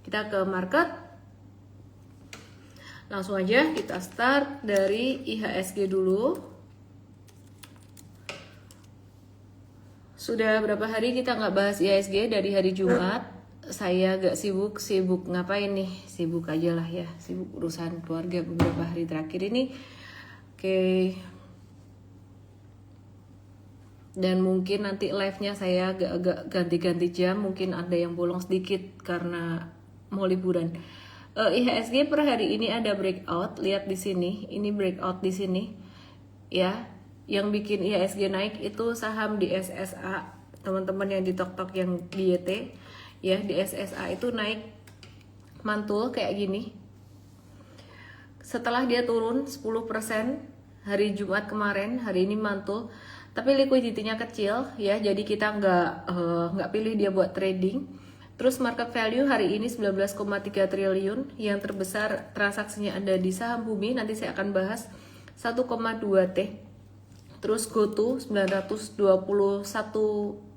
Kita ke market. Langsung aja kita start dari IHSG dulu. Sudah berapa hari kita nggak bahas IHSG dari hari Jumat. Saya agak sibuk ngapain nih? Sibuk aja lah ya, sibuk urusan keluarga beberapa hari terakhir ini. Oke. Dan mungkin nanti live-nya saya agak ganti-ganti jam, mungkin ada yang bolong sedikit karena mau liburan. IHSG per hari ini ada breakout, lihat di sini, ini breakout di sini, ya. Yang bikin IHSG naik itu saham di SSA, teman-teman yang di tok-tok yang di YT, ya, di SSA itu naik mantul kayak gini. Setelah dia turun 10% hari Jumat kemarin, hari ini mantul. Tapi liquidity-nya kecil ya, jadi kita nggak pilih dia buat trading. Terus market value hari ini 19,3 triliun, yang terbesar transaksinya ada di saham bumi, nanti saya akan bahas 1,2 T. Terus GoTo 921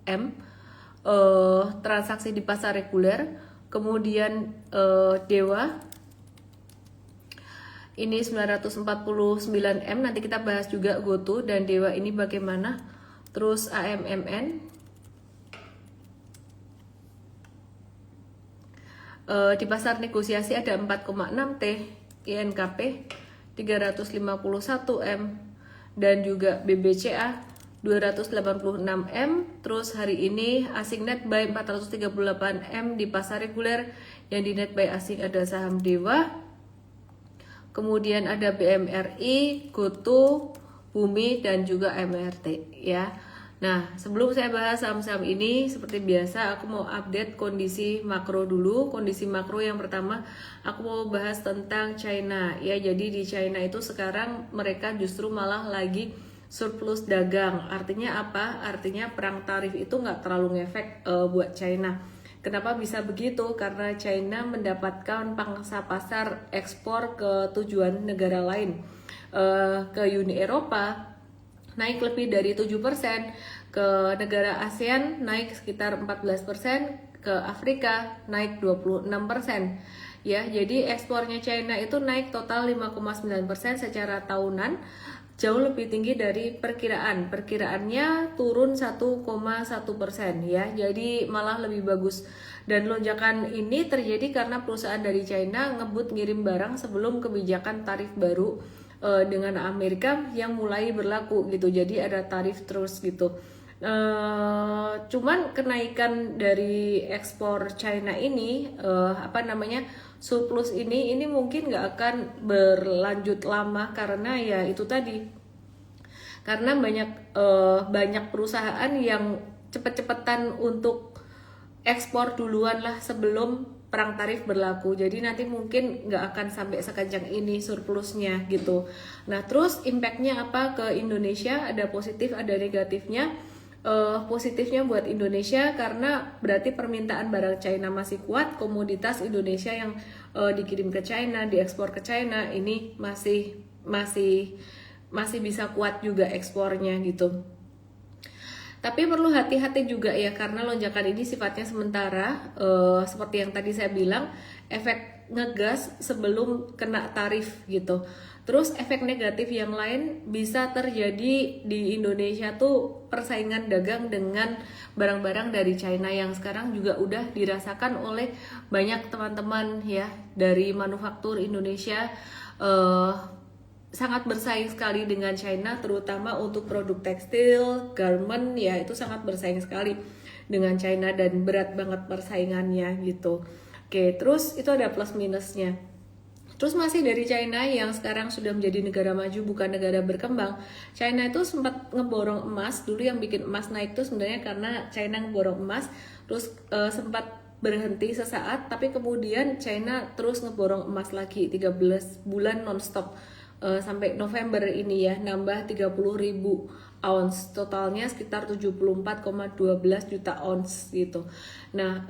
M, transaksi di pasar reguler. Kemudian Dewa ini 949 M, nanti kita bahas juga GoTo dan Dewa ini bagaimana. Terus AMMN di pasar negosiasi ada 4,6 T, INKP 351 M, dan juga BBCA 286 M. Terus hari ini asing net buy 438 M di pasar reguler, yang di net buy asing ada saham Dewa. Kemudian ada BMRI, GoTo, Bumi, dan juga MRT ya. Nah, sebelum saya bahas saham-saham ini, seperti biasa aku mau update kondisi makro dulu. Kondisi makro yang pertama aku mau bahas tentang China ya. Jadi di China itu sekarang mereka justru malah lagi surplus dagang. Artinya apa? Artinya perang tarif itu nggak terlalu ngefek buat China. Kenapa bisa begitu? Karena China mendapatkan pangsa pasar ekspor ke tujuan negara lain, ke Uni Eropa naik lebih dari 7%, ke negara ASEAN naik sekitar 14%, ke Afrika naik 26%. Ya, jadi ekspornya China itu naik total 5,9% secara tahunan, jauh lebih tinggi dari perkiraan. Perkiraannya turun 1,1% ya, jadi malah lebih bagus. Dan lonjakan ini terjadi karena perusahaan dari China ngebut ngirim barang sebelum kebijakan tarif baru dengan Amerika yang mulai berlaku gitu. Jadi ada tarif terus gitu. Cuman kenaikan dari ekspor China ini surplus ini mungkin nggak akan berlanjut lama, karena ya itu tadi, karena banyak perusahaan yang cepet-cepetan untuk ekspor duluan lah sebelum perang tarif berlaku. Jadi nanti mungkin nggak akan sampai sekencang ini surplusnya gitu. Nah, terus impactnya apa ke Indonesia? Ada positif, ada negatifnya. Positifnya buat Indonesia karena berarti permintaan barang China masih kuat, komoditas Indonesia yang dikirim ke China, diekspor ke China ini masih bisa kuat juga ekspornya gitu. Tapi perlu hati-hati juga ya, karena lonjakan ini sifatnya sementara, seperti yang tadi saya bilang, efek ngegas sebelum kena tarif gitu. Terus efek negatif yang lain bisa terjadi di Indonesia tuh persaingan dagang dengan barang-barang dari China yang sekarang juga udah dirasakan oleh banyak teman-teman ya dari manufaktur Indonesia. Sangat bersaing sekali dengan China, terutama untuk produk tekstil, garment ya, itu sangat bersaing sekali dengan China dan berat banget persaingannya gitu. Oke, terus itu ada plus minusnya. Terus masih dari China yang sekarang sudah menjadi negara maju bukan negara berkembang. China itu sempat ngeborong emas, dulu yang bikin emas naik itu sebenarnya karena China ngeborong emas, terus sempat berhenti sesaat, tapi kemudian China terus ngeborong emas lagi 13 bulan nonstop. Sampai November ini ya, nambah 30.000 ounce, totalnya sekitar 74,12 juta ounce gitu. Nah,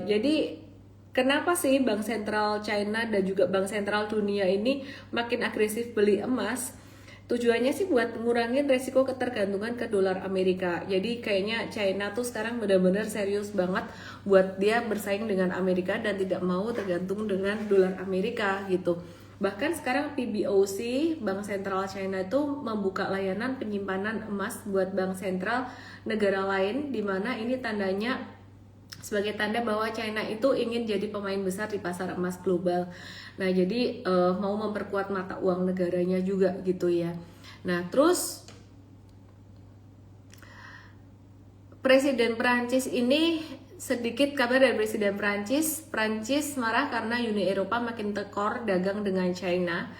jadi kenapa sih Bank Sentral China dan juga Bank Sentral dunia ini makin agresif beli emas? Tujuannya sih buat ngurangin resiko ketergantungan ke dolar Amerika. Jadi kayaknya China tuh sekarang benar-benar serius banget buat dia bersaing dengan Amerika dan tidak mau tergantung dengan dolar Amerika gitu. Bahkan sekarang PBOC, Bank Sentral China itu membuka layanan penyimpanan emas buat bank sentral negara lain, di mana ini tandanya sebagai tanda bahwa China itu ingin jadi pemain besar di pasar emas global. Nah, jadi mau memperkuat mata uang negaranya juga gitu ya. Nah, terus Presiden Prancis ini, sedikit kabar dari Presiden Prancis marah karena Uni Eropa makin tekor dagang dengan China.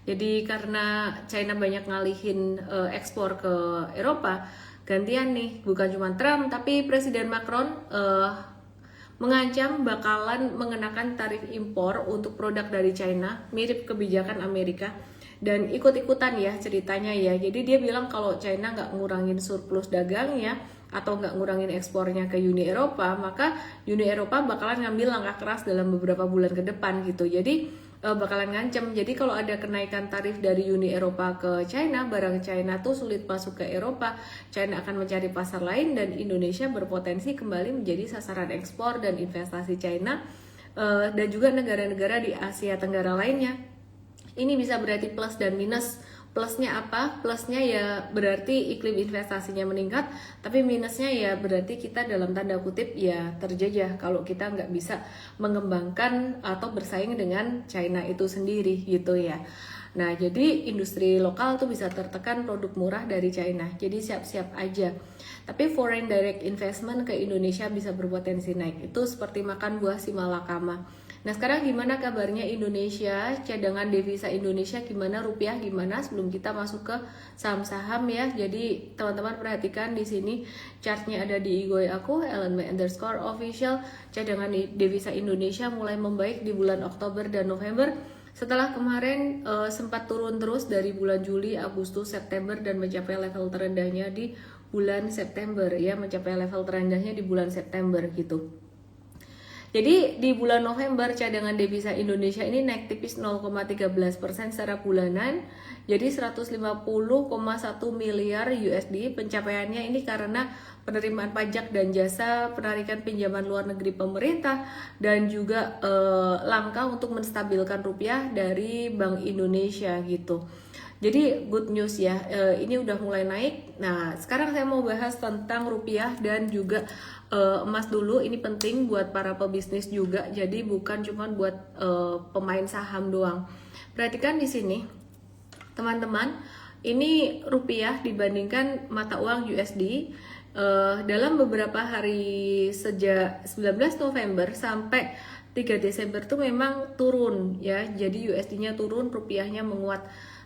Jadi karena China banyak ngalihin ekspor ke Eropa, gantian nih, bukan cuma Trump tapi Presiden Macron mengancam bakalan mengenakan tarif impor untuk produk dari China, mirip kebijakan Amerika. Dan ikut-ikutan ya ceritanya ya. Jadi dia bilang kalau China nggak ngurangin surplus dagangnya atau nggak ngurangin ekspornya ke Uni Eropa, maka Uni Eropa bakalan ngambil langkah keras dalam beberapa bulan ke depan gitu. Jadi bakalan ngancem. Jadi kalau ada kenaikan tarif dari Uni Eropa ke China, barang China tuh sulit masuk ke Eropa, China akan mencari pasar lain dan Indonesia berpotensi kembali menjadi sasaran ekspor dan investasi China dan juga negara-negara di Asia Tenggara lainnya. Ini bisa berarti plus dan minus. Plusnya apa? Plusnya ya berarti iklim investasinya meningkat, tapi minusnya ya berarti kita dalam tanda kutip ya terjajah kalau kita nggak bisa mengembangkan atau bersaing dengan China itu sendiri gitu ya. Nah, jadi industri lokal tuh bisa tertekan produk murah dari China. Jadi siap-siap aja. Tapi foreign direct investment ke Indonesia bisa berpotensi naik. Itu seperti makan buah si malakama. Nah, sekarang gimana kabarnya Indonesia, cadangan devisa Indonesia gimana, rupiah gimana sebelum kita masuk ke saham-saham ya. Jadi teman-teman perhatikan di sini chartnya ada di IG aku, @ellenme_official. Cadangan devisa Indonesia mulai membaik di bulan Oktober dan November. Setelah kemarin sempat turun terus dari bulan Juli, Agustus, September dan mencapai level terendahnya di bulan September ya, mencapai level terendahnya di bulan September gitu. Jadi di bulan November cadangan devisa Indonesia ini naik tipis 0,13% secara bulanan. Jadi 150,1 miliar USD. Pencapaiannya ini karena penerimaan pajak dan jasa, penarikan pinjaman luar negeri pemerintah, dan juga langkah untuk menstabilkan rupiah dari Bank Indonesia gitu. Jadi good news ya, ini udah mulai naik. Nah, sekarang saya mau bahas tentang rupiah dan juga emas dulu. Ini penting buat para pebisnis juga, jadi bukan cuma buat pemain saham doang. Perhatikan di sini, teman-teman, ini rupiah dibandingkan mata uang USD dalam beberapa hari sejak 19 November sampai 3 Desember tuh memang turun ya. Jadi USD-nya turun, rupiahnya menguat.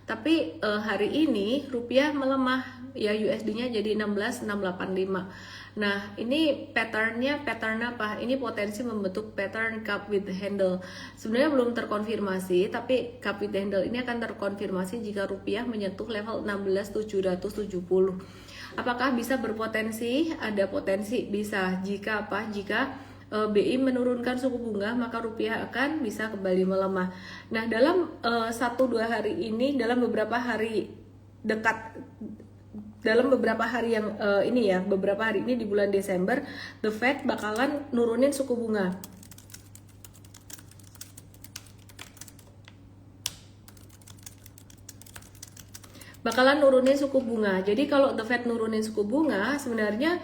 Tapi hari ini rupiah melemah ya, USD-nya jadi 16.685. Nah, ini pattern apa? Ini potensi membentuk pattern cup with handle. Sebenarnya belum terkonfirmasi, tapi cup with handle ini akan terkonfirmasi jika rupiah menyentuh level 16.770. Apakah bisa berpotensi? Ada potensi bisa. Jika apa? Jika BI menurunkan suku bunga, maka rupiah akan bisa kembali melemah. Nah, dalam 1-2 hari ini, dalam beberapa hari yang ini ya, beberapa hari ini di bulan Desember, The Fed bakalan nurunin suku bunga. Jadi kalau The Fed nurunin suku bunga, sebenarnya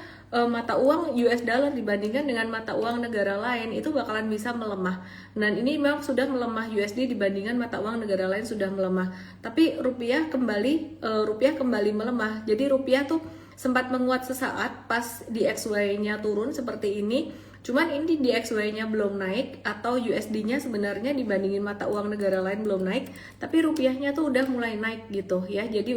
mata uang US dollar dibandingkan dengan mata uang negara lain itu bakalan bisa melemah. Dan ini memang sudah melemah, USD dibandingkan mata uang negara lain sudah melemah. Tapi rupiah kembali melemah. Jadi rupiah tuh sempat menguat sesaat pas di XY-nya turun seperti ini. Cuman ini di XY-nya belum naik, atau USD-nya sebenarnya dibandingin mata uang negara lain belum naik, tapi rupiahnya tuh udah mulai naik gitu ya. Jadi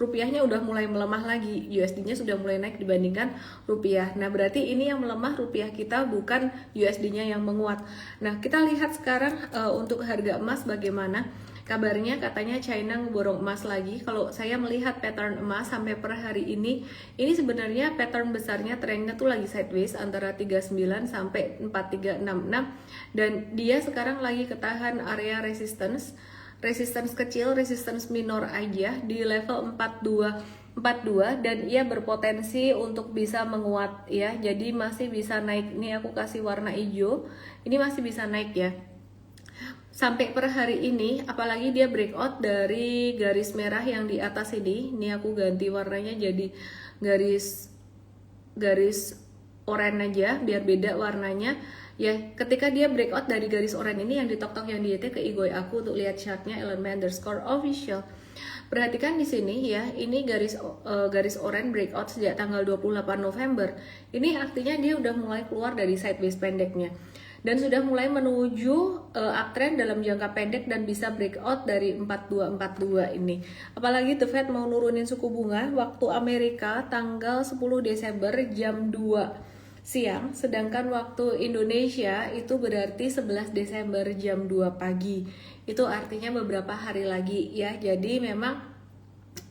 rupiahnya udah mulai melemah lagi, USD-nya sudah mulai naik dibandingkan rupiah. Nah, berarti ini yang melemah rupiah kita, bukan USD-nya yang menguat. Nah, kita lihat sekarang untuk harga emas bagaimana. Kabarnya katanya China ngeborong emas lagi. Kalau saya melihat pattern emas sampai per hari ini sebenarnya pattern besarnya trennya tuh lagi sideways antara 39 sampai 4366, dan dia sekarang lagi ketahan area resistance resistance kecil, resistance minor aja di level 42 dan ia berpotensi untuk bisa menguat ya. Jadi masih bisa naik. Ini aku kasih warna hijau. Ini masih bisa naik ya. Sampai per hari ini, apalagi dia breakout dari garis merah yang di atas ini. Ini aku ganti warnanya jadi garis oranye aja biar beda warnanya. Ya, ketika dia breakout dari garis oranye ini yang di tok-tok yang di YT ke Igoi aku untuk lihat chartnya _official. Perhatikan di sini ya, ini garis oranye breakout sejak tanggal 28 November. Ini artinya dia udah mulai keluar dari sideways pendeknya dan sudah mulai menuju uptrend dalam jangka pendek dan bisa breakout dari 4242 ini. Apalagi The Fed mau nurunin suku bunga waktu Amerika tanggal 10 Desember jam 2 siang, sedangkan waktu Indonesia itu berarti 11 Desember jam 2 pagi. Itu artinya beberapa hari lagi ya. Jadi memang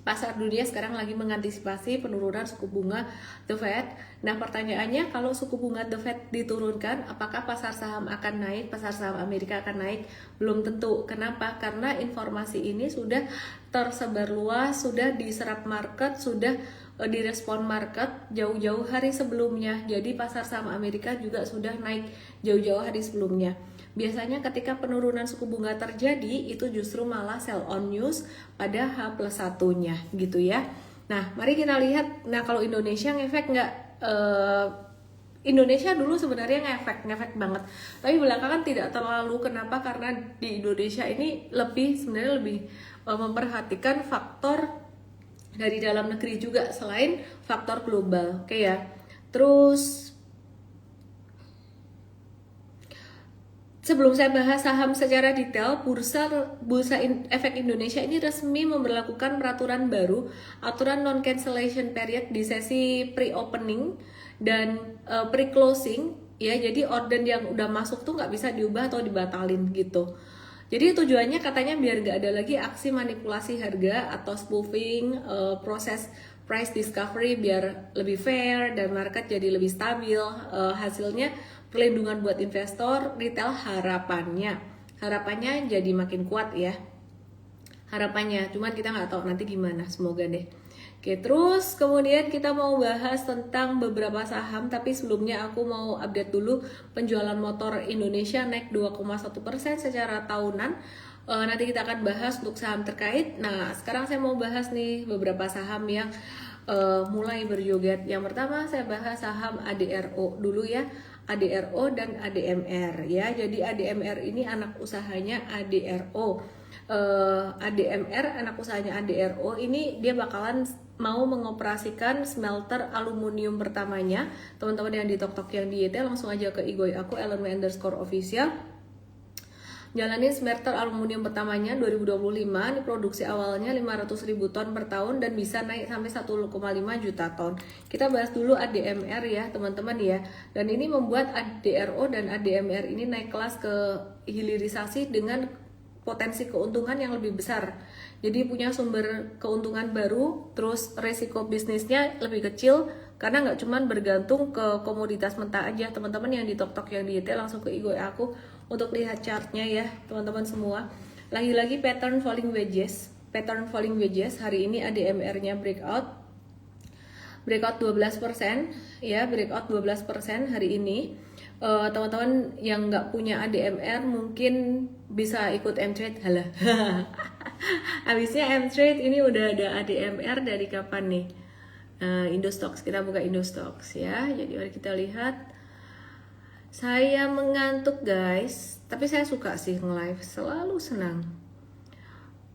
pasar dunia sekarang lagi mengantisipasi penurunan suku bunga The Fed. Nah, pertanyaannya kalau suku bunga The Fed diturunkan, apakah pasar saham akan naik, pasar saham Amerika akan naik? Belum tentu. Kenapa? Karena informasi ini sudah tersebar luas, sudah diserap market, sudah direspon market jauh-jauh hari sebelumnya. Jadi pasar saham Amerika juga sudah naik jauh-jauh hari sebelumnya. Biasanya ketika penurunan suku bunga terjadi, itu justru malah sell on news pada H+1-nya gitu ya. Nah, mari kita lihat. Nah, kalau Indonesia ngefek nggak? Indonesia dulu sebenarnya ngefek banget. Tapi belakangan tidak terlalu. Kenapa? Karena di Indonesia ini sebenarnya lebih memperhatikan faktor dari dalam negeri juga selain faktor global. Oke ya. Terus sebelum saya bahas saham secara detail, Bursa Efek Indonesia ini resmi memberlakukan peraturan baru, aturan non cancellation period di sesi pre-opening dan pre-closing ya. Jadi order yang udah masuk tuh nggak bisa diubah atau dibatalin gitu. Jadi tujuannya katanya biar nggak ada lagi aksi manipulasi harga atau spoofing, proses price discovery biar lebih fair dan market jadi lebih stabil. Hasilnya perlindungan buat investor, retail harapannya jadi makin kuat ya. Harapannya, cuman kita nggak tahu nanti gimana, semoga deh. Oke, terus kemudian kita mau bahas tentang beberapa saham, tapi sebelumnya aku mau update dulu penjualan motor Indonesia naik 2,1% secara tahunan. Nanti kita akan bahas untuk saham terkait. Nah, sekarang saya mau bahas nih beberapa saham yang mulai berjoget. Yang pertama saya bahas saham ADRO dulu ya. ADRO dan ADMR ya. Jadi ADMR ini anak usahanya ADRO. ADMR anak usahanya ADRO ini dia bakalan mau mengoperasikan smelter aluminium pertamanya. Teman-teman yang di tok-tok yang di YT langsung aja ke Igoi aku _official. Jalanin smelter aluminium pertamanya 2025. Ini produksi awalnya 500.000 ton per tahun dan bisa naik sampai 1,5 juta ton. Kita bahas dulu ADMR ya teman-teman ya. Dan ini membuat ADRO dan ADMR ini naik kelas ke hilirisasi dengan potensi keuntungan yang lebih besar. Jadi punya sumber keuntungan baru, terus resiko bisnisnya lebih kecil karena nggak cuman bergantung ke komoditas mentah aja. Teman-teman yang di tok-tok yang di YT langsung ke Igoi aku untuk lihat chartnya ya teman-teman semua. Lagi-lagi pattern falling wedges hari ini ADMR-nya breakout 12% ya, breakout 12% hari ini. Teman-teman yang nggak punya ADMR mungkin bisa ikut M-Trade. Halah. Habisnya M-Trade ini udah ada ADMR dari kapan nih? Indostox, kita buka Indostox ya. Jadi mari kita lihat. Saya mengantuk guys, tapi saya suka sih nge-live, selalu senang.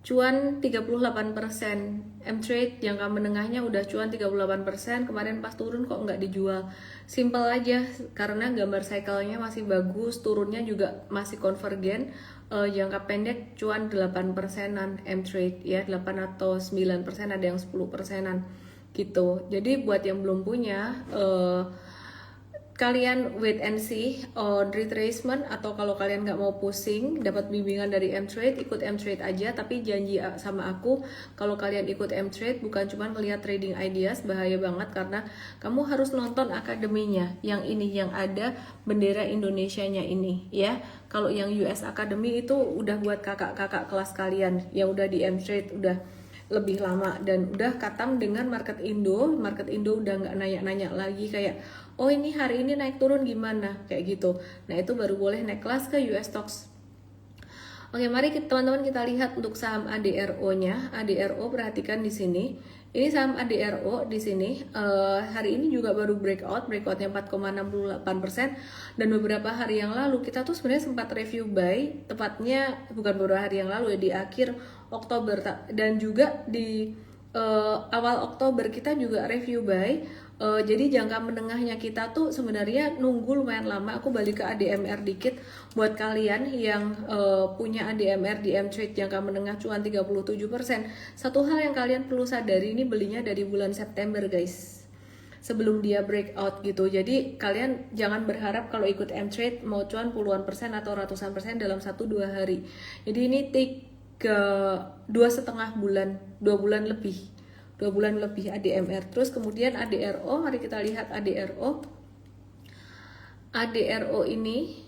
Cuan 38%, M-Trade jangka menengahnya udah cuan 38%, kemarin pas turun kok nggak dijual. Simple aja, karena gambar cycle-nya masih bagus, turunnya juga masih konvergen. Jangka pendek cuan 8%an M-Trade ya, 8 atau 9%, ada yang 10%an gitu. Jadi buat yang belum punya, kalian wait and see on retracement, atau kalau kalian nggak mau pusing dapat bimbingan dari M-Trade, ikut M-Trade aja. Tapi janji sama aku, kalau kalian ikut M-Trade bukan cuma ngeliat trading ideas, bahaya banget, karena kamu harus nonton akademinya yang ini, yang ada bendera Indonesianya ini ya. Kalau yang US Academy itu udah buat kakak-kakak kelas kalian yang udah di M-Trade udah lebih lama dan udah katam dengan market Indo udah nggak nanya-nanya lagi kayak, oh ini hari ini naik turun gimana, kayak gitu. Nah itu baru boleh naik kelas ke US Stocks. Oke, mari teman-teman kita lihat untuk saham ADRO-nya. ADRO perhatikan di sini. Ini saham ADRO di sini hari ini juga baru breakoutnya 4,68%, dan beberapa hari yang lalu kita tuh sebenarnya sempat review buy, tepatnya bukan beberapa hari yang lalu ya, di akhir Oktober, dan juga di awal Oktober kita juga review buy. Jadi jangka menengahnya kita tuh sebenarnya nunggu lumayan lama. Aku balik ke ADMR dikit buat kalian yang punya ADMR di M-Trade jangka menengah cuan 37%. Satu hal yang kalian perlu sadari, ini belinya dari bulan September guys, sebelum dia breakout gitu. Jadi kalian jangan berharap kalau ikut M-Trade mau cuan puluhan persen atau ratusan persen dalam 1-2 hari. Jadi ini take ke 2,5 bulan, 2 bulan lebih ADMR. Terus kemudian ADRO, mari kita lihat ADRO ini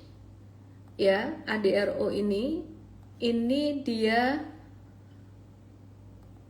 ya, ADRO ini dia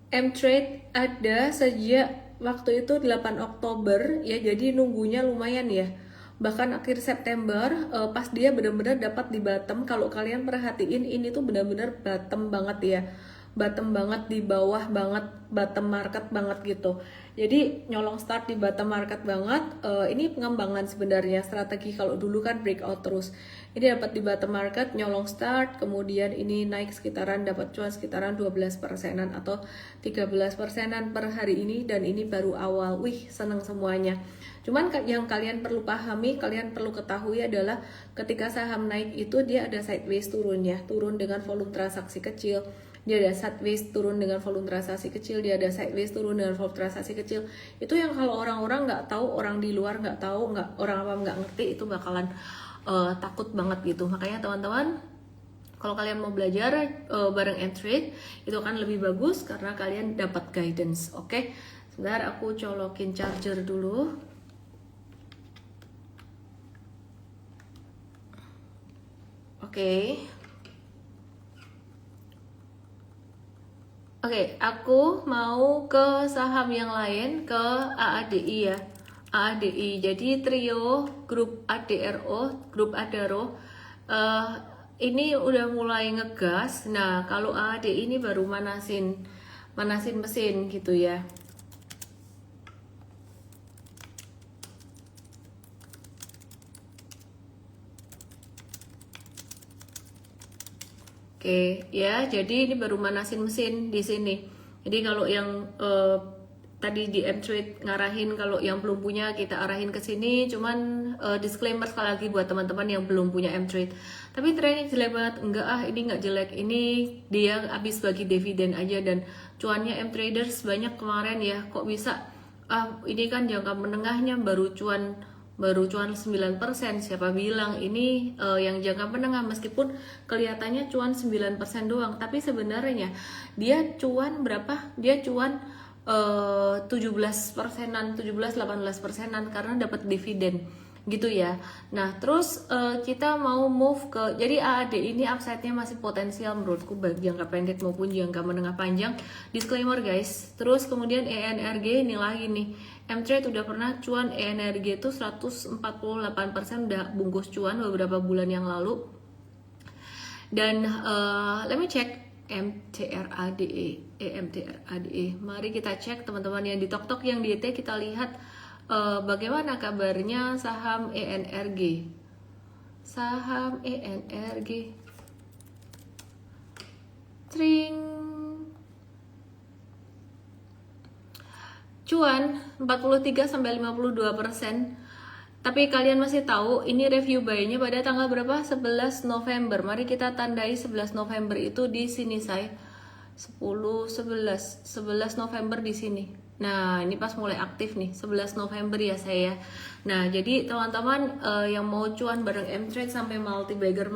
M-Trade ada sejak waktu itu 8 Oktober ya, jadi nunggunya lumayan ya. Bahkan akhir September pas dia benar-benar dapat di bottom. Kalau kalian perhatiin ini tuh benar-benar bottom banget ya, bottom banget, di bawah banget, bottom market banget gitu. Jadi nyolong start di bottom market banget. Ini pengembangan sebenarnya strategi. Kalau dulu kan breakout terus, ini dapat di bottom market, nyolong start, kemudian ini naik sekitaran, dapat cuan sekitaran 12%-an atau 13%-an per hari ini, dan ini baru awal. Wih, seneng semuanya. Cuman yang kalian perlu pahami, kalian perlu ketahui adalah ketika saham naik itu dia ada sideways turunnya, turun dengan volume transaksi kecil. Dia ada sideways turun dengan volume transaksi kecil, dia ada sideways turun dengan volume transaksi kecil. Itu yang kalau orang-orang nggak tahu, orang di luar nggak tahu, orang awam nggak ngerti, itu bakalan takut banget gitu. Makanya teman-teman, kalau kalian mau belajar bareng M-Trade itu kan lebih bagus karena kalian dapat guidance. Oke, sebentar aku colokin charger dulu. Oke, aku mau ke saham yang lain, ke AADI ya. AADI, jadi trio grup ADRO, ini udah mulai ngegas. Nah, kalau AADI ini baru manasin mesin gitu ya. Oke, ya, jadi ini baru manasin mesin di sini. Jadi kalau yang tadi di M-Trade ngarahin, kalau yang belum punya kita arahin ke sini. Cuman disclaimer sekali lagi buat teman-teman yang belum punya M-Trade. Tapi trennya jelek banget, enggak ini nggak jelek. Ini dia habis bagi dividen aja, dan cuannya M-Traders banyak kemarin ya. Kok bisa? Ini kan jangka menengahnya baru cuan 9%. Siapa bilang ini yang jangka menengah, meskipun kelihatannya cuan 9% doang, tapi sebenarnya dia cuan berapa? Dia cuan 17%-an, 17-18%-an karena dapat dividen gitu ya. Nah, terus kita mau move ke, jadi AAD ini upside-nya masih potensial menurutku baik jangka pendek maupun jangka menengah panjang. Disclaimer guys. Terus kemudian ENRG ini lagi nih. M-Trade udah pernah cuan ENRG itu 148%, udah bungkus cuan beberapa bulan yang lalu. Dan let me check EMTRADE. Mari kita cek teman-teman yang di TokTok, yang di ET, kita lihat bagaimana kabarnya saham ENRG. Saham ENRG. Cuan 43-52%. Tapi kalian masih tahu ini review buy-nya pada tanggal berapa? 11 November. Mari kita tandai 11 November itu di sini, saya 11 November di sini. Nah, ini pas mulai aktif nih, 11 November ya saya. Nah, jadi teman-teman yang mau cuan bareng M-Trade sampai multi bagger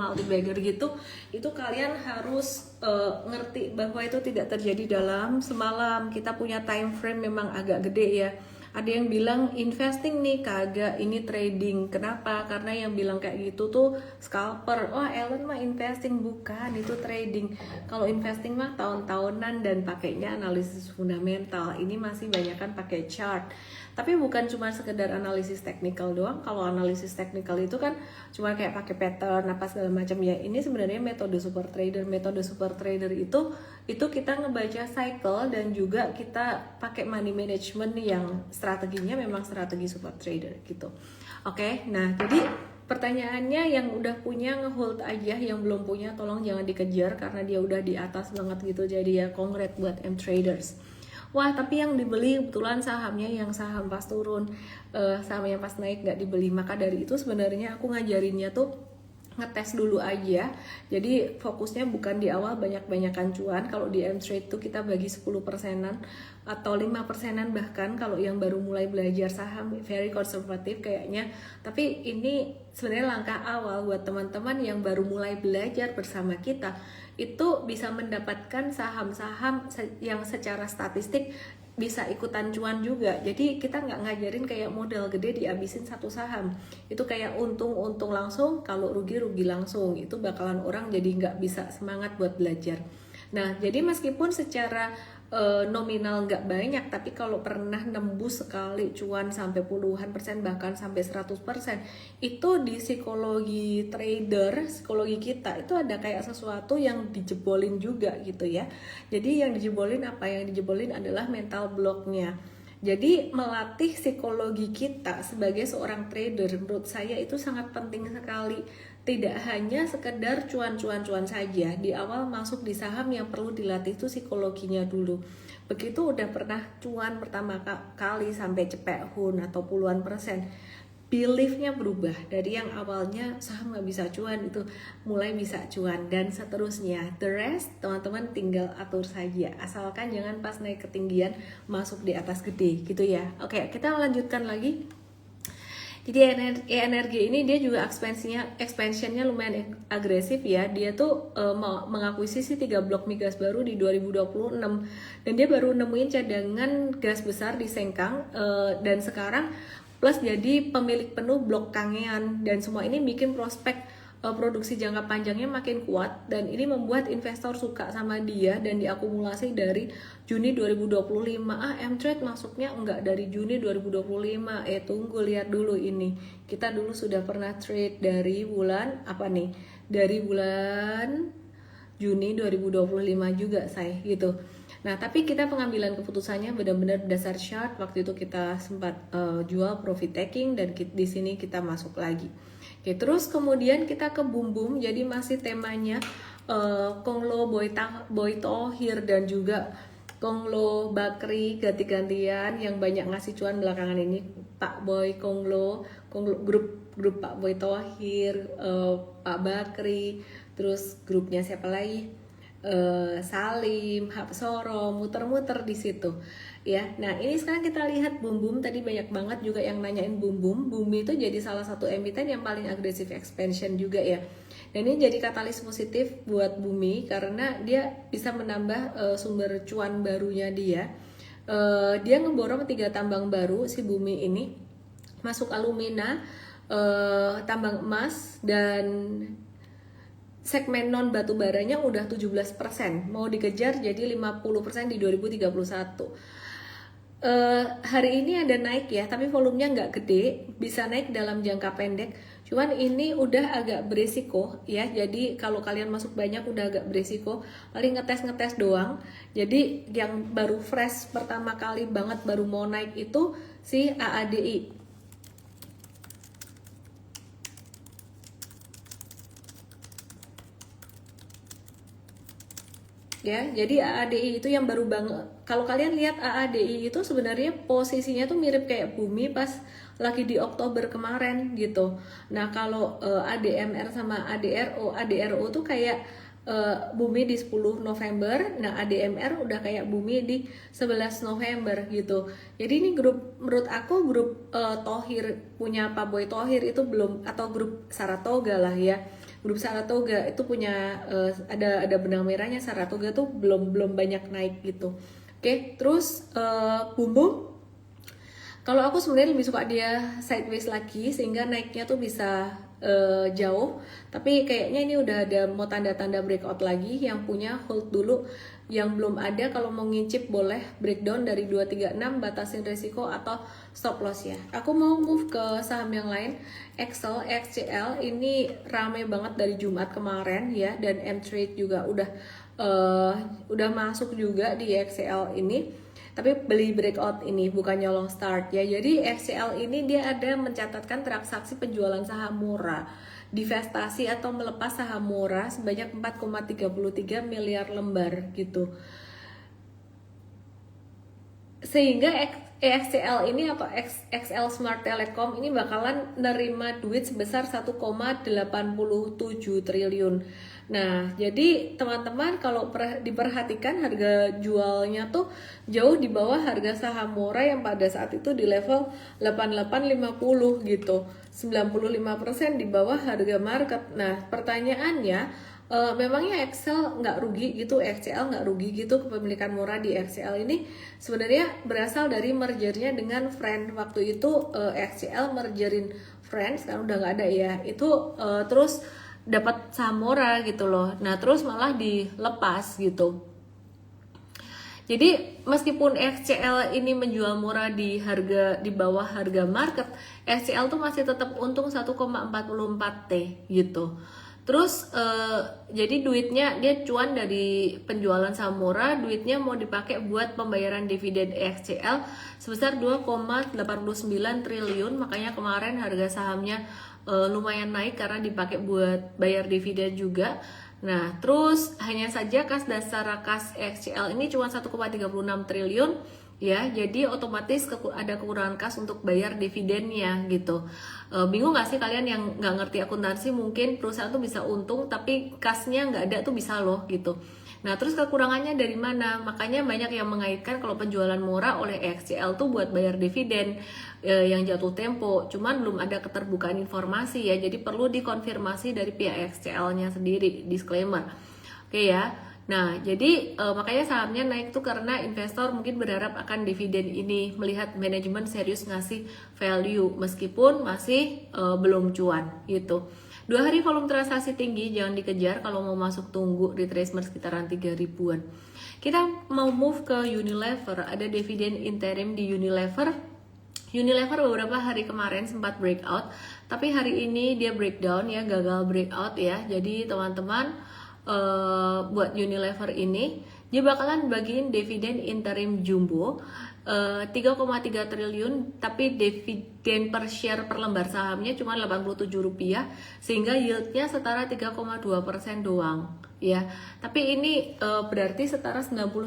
gitu, itu kalian harus ngerti bahwa itu tidak terjadi dalam semalam. Kita punya time frame memang agak gede ya. Ada yang bilang investing nih, kagak, ini trading. Kenapa? Karena yang bilang kayak gitu tuh scalper. Oh, Ellen mah investing, bukan, itu trading. Kalau investing mah tahun-tahunan dan pakainya analisis fundamental. Ini masih banyak kan pakai chart. Tapi bukan cuma sekedar analisis teknikal doang. Kalau analisis teknikal itu kan cuma kayak pakai pattern apa segala macam ya. Ini sebenarnya metode super trader. Metode super trader itu kita ngebaca cycle dan juga kita pakai money management yang strateginya memang strategi super trader gitu. Oke, nah jadi pertanyaannya yang udah punya ngehold aja, yang belum punya tolong jangan dikejar karena dia udah di atas banget gitu. Jadi ya congrats buat M traders. Wah, tapi yang dibeli kebetulan sahamnya yang saham pas turun, saham yang pas naik nggak dibeli. Maka dari itu sebenarnya aku ngajarinnya tuh ngetes dulu aja. Jadi fokusnya bukan di awal banyak-banyakan cuan. Kalau di M-Trade tuh kita bagi 10%-an atau 5%-an bahkan kalau yang baru mulai belajar saham, very konservatif kayaknya. Tapi ini sebenarnya langkah awal buat teman-teman yang baru mulai belajar bersama kita. Itu bisa mendapatkan saham-saham yang secara statistik bisa ikutan cuan juga. Jadi kita nggak ngajarin kayak modal gede dihabisin satu saham. Itu kayak untung langsung, kalau rugi langsung. Itu bakalan orang jadi nggak bisa semangat buat belajar. Nah, jadi meskipun secara nominal nggak banyak, tapi kalau pernah nembus sekali cuan sampai puluhan persen bahkan sampai 100%, itu di psikologi trader, psikologi kita itu ada kayak sesuatu yang dijebolin juga gitu ya. Jadi yang dijebolin apa? Yang dijebolin adalah mental blocknya. Jadi melatih psikologi kita sebagai seorang trader menurut saya itu sangat penting sekali. Tidak hanya sekedar cuan-cuan saja. Di awal masuk di saham yang perlu dilatih itu psikologinya dulu. Begitu udah pernah cuan pertama kali sampai cepet hun atau puluhan persen, beliefnya berubah. Dari yang awalnya saham nggak bisa cuan itu mulai bisa cuan dan seterusnya. The rest teman-teman tinggal atur saja. Asalkan jangan pas naik ketinggian masuk di atas gede gitu ya. Oke, kita lanjutkan lagi. Jadi energi ini dia juga expansionnya lumayan agresif ya. Dia tuh mengakuisisi 3 blok migas baru di 2026 dan dia baru nemuin cadangan gas besar di Sengkang dan sekarang plus jadi pemilik penuh blok Kangean dan semua ini bikin prospek produksi jangka panjangnya makin kuat dan ini membuat investor suka sama dia dan diakumulasi dari Juni 2025. M-Trade masuknya enggak dari Juni 2025. Tunggu lihat dulu ini. Kita dulu sudah pernah trade dari bulan apa nih? Dari bulan Juni 2025 juga saya gitu. Nah, tapi kita pengambilan keputusannya benar-benar berdasar chart. Waktu itu kita sempat jual profit taking dan di sini kita masuk lagi. Oke, terus kemudian kita ke Bumbum. Jadi masih temanya Konglo Boy Tohir dan juga Konglo Bakri ganti-gantian yang banyak ngasih cuan belakangan ini. Pak Boy Konglo grup Pak Boy Tohir, Pak Bakri, terus grupnya siapa lagi? Salim, Hapsoro, muter-muter di situ ya. Nah, ini sekarang kita lihat Bumbum. Tadi banyak banget juga yang nanyain Bumbum. Bumi itu jadi salah satu emiten yang paling agresif expansion juga ya. Dan ini jadi katalis positif buat Bumi karena dia bisa menambah sumber cuan barunya dia. Dia ngeborong 3 tambang baru si Bumi ini, masuk alumina, tambang emas dan segmen non batu baranya udah 17%, mau dikejar jadi 50% di 2031. Hari ini ada naik ya, tapi volumenya nggak gede, bisa naik dalam jangka pendek. Cuman ini udah agak beresiko ya, jadi kalau kalian masuk banyak udah agak beresiko, paling ngetes doang. Jadi yang baru fresh pertama kali banget baru mau naik itu si AADI. Ya, jadi AADI itu yang baru banget. Kalau kalian lihat AADI itu sebenarnya posisinya tuh mirip kayak Bumi pas lagi di Oktober kemarin gitu. Nah, kalau ADMR sama ADRO tuh kayak bumi di 10 November. Nah, ADMR udah kayak bumi di 11 November gitu. Jadi ini grup, menurut aku grup Thohir punya Pak Boy Thohir itu belum, atau grup Saratoga lah ya. Grup Saratoga itu punya ada benang merahnya. Saratoga tuh belum banyak naik gitu. Oke, terus Bumbu, kalau aku sebenarnya lebih suka dia sideways lagi sehingga naiknya tuh bisa jauh. Tapi kayaknya ini udah ada mau tanda-tanda breakout lagi. Yang punya hold dulu, yang belum ada kalau mau ngincip boleh breakdown dari 236, batasin resiko atau stop loss ya. Aku mau move ke saham yang lain. XCL ini rame banget dari Jumat kemarin ya, dan M-Trade juga udah masuk juga di XCL ini. Tapi beli breakout ini, bukannya long start ya. Jadi XCL ini dia ada mencatatkan transaksi penjualan saham murah, divestasi atau melepas saham murah sebanyak 4,33 miliar lembar gitu. Sehingga XCL ini atau XL Smart Telecom ini bakalan nerima duit sebesar 1,87 triliun. Nah, jadi teman-teman kalau diperhatikan harga jualnya tuh jauh di bawah harga saham murah yang pada saat itu di level 8850 gitu. 95% di bawah harga market. Nah, pertanyaannya, memangnya XL nggak rugi gitu, XCL nggak rugi gitu kepemilikan murah di XCL ini? Sebenarnya berasal dari mergernya dengan Friend. Waktu itu XCL mergerin Friends kan udah nggak ada ya, itu terus dapat saham murah gitu loh. Nah, terus malah dilepas gitu. Jadi meskipun XCL ini menjual murah di bawah harga market, XCL tuh masih tetap untung 1,44 T gitu. Terus jadi duitnya dia cuan dari penjualan saham murah, duitnya mau dipakai buat pembayaran dividen XCL sebesar 2,89 triliun. Makanya kemarin harga sahamnya lumayan naik karena dipakai buat bayar dividen juga. Nah, terus hanya saja kas dasar kas XCL ini cuma 1,36 triliun ya, jadi otomatis ada kekurangan kas untuk bayar dividennya gitu. Bingung gak sih kalian yang nggak ngerti akuntansi? Mungkin perusahaan tuh bisa untung tapi kasnya nggak ada tuh bisa loh gitu. Nah, terus kekurangannya dari mana? Makanya banyak yang mengaitkan kalau penjualan murah oleh XCL tuh buat bayar dividen yang jatuh tempo. Cuman belum ada keterbukaan informasi ya, jadi perlu dikonfirmasi dari pihak XCL-nya sendiri, disclaimer. Oke ya. Nah, jadi makanya sahamnya naik tuh karena investor mungkin berharap akan dividen ini, melihat manajemen serius ngasih value meskipun masih belum cuan gitu. 2 hari volume transaksi tinggi, jangan dikejar, kalau mau masuk tunggu retracement sekitaran 3 ribuan. Kita mau move ke Unilever, ada dividen interim di Unilever. Unilever beberapa hari kemarin sempat breakout, tapi hari ini dia breakdown ya, gagal breakout ya. Jadi teman-teman buat Unilever ini dia bakalan bagiin dividen interim jumbo 3,3 triliun, tapi dividen per share per lembar sahamnya cuma Rp87, sehingga yieldnya setara 3,2% doang ya. Tapi ini berarti setara 99%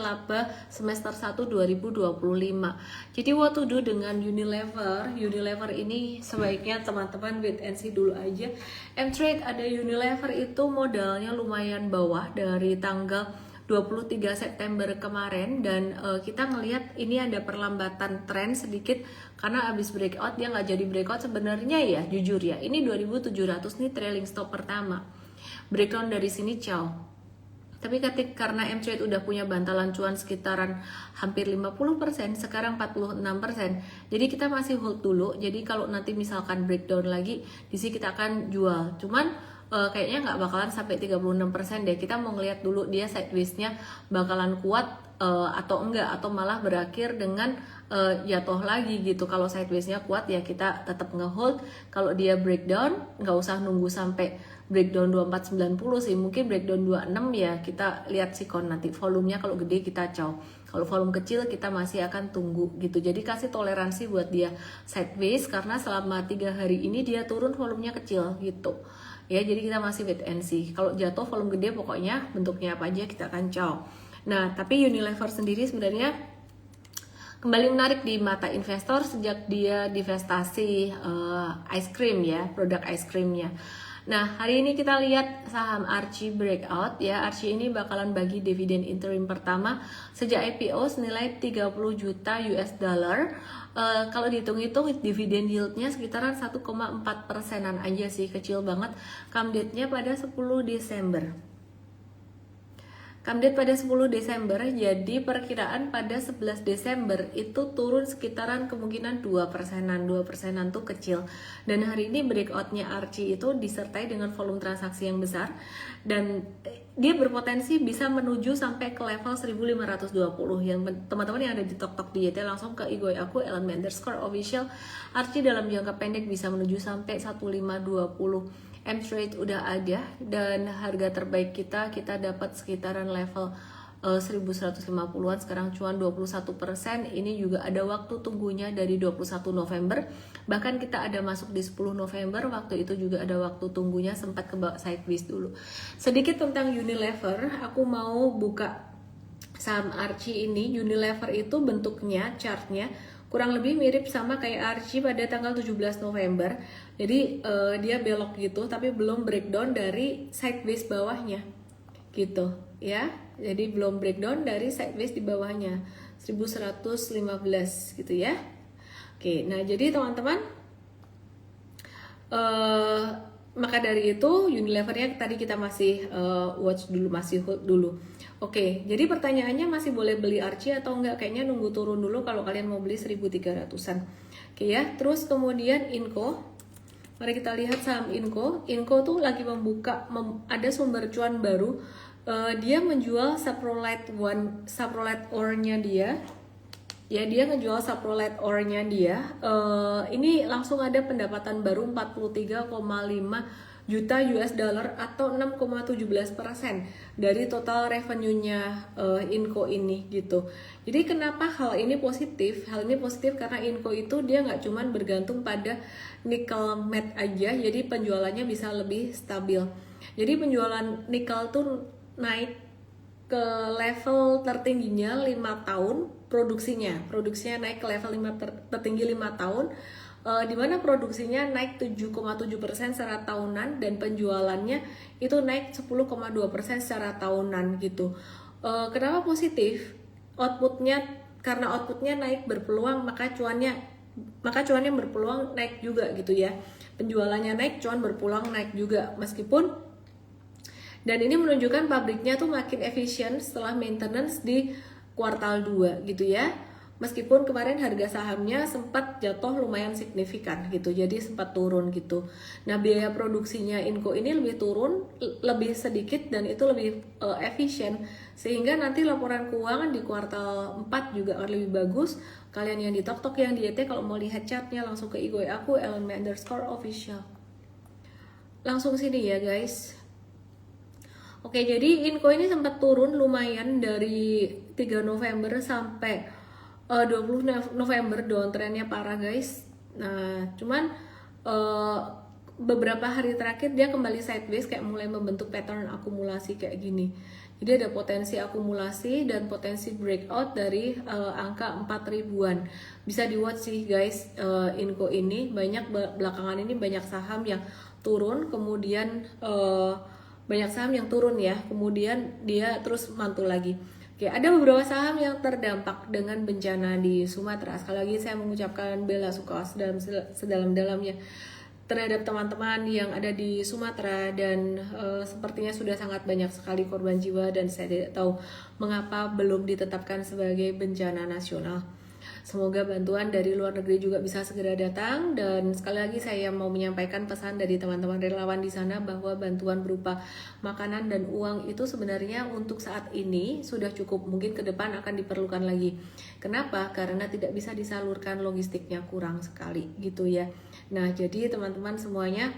laba semester 1 2025. Jadi what to do dengan Unilever? Unilever ini sebaiknya teman-teman wait and see dulu aja. M-Trade ada Unilever itu modalnya lumayan bawah dari tanggal 23 September kemarin, dan kita ngelihat ini ada perlambatan tren sedikit karena abis breakout dia nggak jadi breakout sebenarnya ya, jujur ya. Ini 2700 nih trailing stop pertama. Breakdown dari sini ciao. Tapi karena M-Trade udah punya bantalan cuan sekitaran hampir 50%, sekarang 46%. Jadi kita masih hold dulu. Jadi kalau nanti misalkan breakdown lagi, di sini kita akan jual. Cuman kayaknya nggak bakalan sampai 36% deh. Kita mau ngeliat dulu dia sideways-nya bakalan kuat atau enggak, atau malah berakhir dengan jatuh lagi gitu. Kalau sideways-nya kuat ya kita tetap ngehold. Kalau dia breakdown nggak usah nunggu sampai breakdown 2490 sih, mungkin breakdown 26 ya kita lihat sikon nanti. Volumenya kalau gede kita caw, kalau volume kecil kita masih akan tunggu gitu. Jadi kasih toleransi buat dia sideways karena selama 3 hari ini dia turun volumenya kecil gitu ya. Jadi kita masih wait and see. Kalau jatuh volume gede pokoknya bentuknya apa aja kita akan caw. Nah, tapi Unilever sendiri sebenarnya kembali menarik di mata investor sejak dia divestasi ice cream ya, produk ice creamnya. Nah, hari ini kita lihat saham Archie breakout ya. Archie ini bakalan bagi dividen interim pertama sejak IPO senilai 30 juta US dollar. Kalau dihitung-hitung dividen yieldnya sekitaran 1,4%-an aja sih, kecil banget. Come date-nya pada 10 Desember. Come date pada 10 Desember, jadi perkiraan pada 11 Desember itu turun sekitaran kemungkinan 2%-an. 2%-an tuh kecil. Dan hari ini breakout-nya Archie itu disertai dengan volume transaksi yang besar dan dia berpotensi bisa menuju sampai ke level 1520. Yang teman-teman yang ada di Tok Diet langsung ke IG aku @ellen_official. Archie dalam jangka pendek bisa menuju sampai 1520. M-Trade udah ada dan harga terbaik kita dapat sekitaran level 1150-an, sekarang cuan 21%. Ini juga ada waktu tunggunya dari 21 November, bahkan kita ada masuk di 10 November, waktu itu juga ada waktu tunggunya, sempat ke bawah sideways dulu. Sedikit tentang Unilever, aku mau buka saham Archie ini. Unilever itu bentuknya, chartnya kurang lebih mirip sama kayak Archie pada tanggal 17 November. Jadi dia belok gitu tapi belum breakdown dari sideways bawahnya gitu ya. Jadi belum breakdown dari sideways di bawahnya 1115 gitu ya. Oke, nah jadi teman-teman maka dari itu Unilevernya tadi kita masih watch dulu, masih hold dulu. Oke, jadi pertanyaannya masih boleh beli Archie atau enggak? Kayaknya nunggu turun dulu kalau kalian mau beli 1300-an. Oke ya, terus kemudian Inco. Mari kita lihat saham Inco. Inco tuh lagi membuka, ada sumber cuan baru. Dia menjual saprolite ore-nya dia. Ya, dia ngejual saprolite ore-nya dia. Ini langsung ada pendapatan baru 43,5 juta US dollar atau 6,17% dari total revenue-nya Inco ini gitu. Jadi kenapa hal ini positif? Hal ini positif karena Inco itu dia nggak cuman bergantung pada nikel matte aja, jadi penjualannya bisa lebih stabil. Jadi penjualan nikel tuh naik ke level tertingginya 5 tahun, produksinya naik ke level 5 tertinggi 5 tahun. Di mana produksinya naik 7,7% secara tahunan dan penjualannya itu naik 10,2% secara tahunan gitu. Kenapa positif? Karena outputnya naik berpeluang, maka cuannya berpeluang naik juga gitu ya. Penjualannya naik, cuan berpeluang naik juga meskipun. Dan ini menunjukkan pabriknya tuh makin efisien setelah maintenance di kuartal 2 gitu ya. Meskipun kemarin harga sahamnya sempat jatuh lumayan signifikan gitu, jadi sempat turun gitu. Nah, biaya produksinya Inco ini lebih turun, lebih sedikit dan itu lebih efisien. Sehingga nanti laporan keuangan di kuartal 4 juga akan lebih bagus. Kalian yang di Tok yang di YT kalau mau lihat chartnya langsung ke IG aku @ellen_official. Langsung sini ya guys. Oke, jadi Inco ini sempat turun lumayan dari 3 November sampai 20 November, downtrendnya parah guys. Nah, cuman beberapa hari terakhir dia kembali sideways, kayak mulai membentuk pattern akumulasi kayak gini. Jadi ada potensi akumulasi dan potensi breakout dari angka 4000-an. Bisa di watch sih guys, Inco ini belakangan ini banyak saham yang turun, kemudian banyak saham yang turun ya, kemudian dia terus mantul lagi. Oke, ada beberapa saham yang terdampak dengan bencana di Sumatera. Sekali lagi saya mengucapkan bela sungkawa sedalam-dalamnya terhadap teman-teman yang ada di Sumatera dan sepertinya sudah sangat banyak sekali korban jiwa dan saya tidak tahu mengapa belum ditetapkan sebagai bencana nasional. Semoga bantuan dari luar negeri juga bisa segera datang, dan sekali lagi saya mau menyampaikan pesan dari teman-teman relawan di sana bahwa bantuan berupa makanan dan uang itu sebenarnya untuk saat ini sudah cukup, mungkin ke depan akan diperlukan lagi. Kenapa? Karena tidak bisa disalurkan, logistiknya kurang sekali gitu ya. Nah, jadi teman-teman semuanya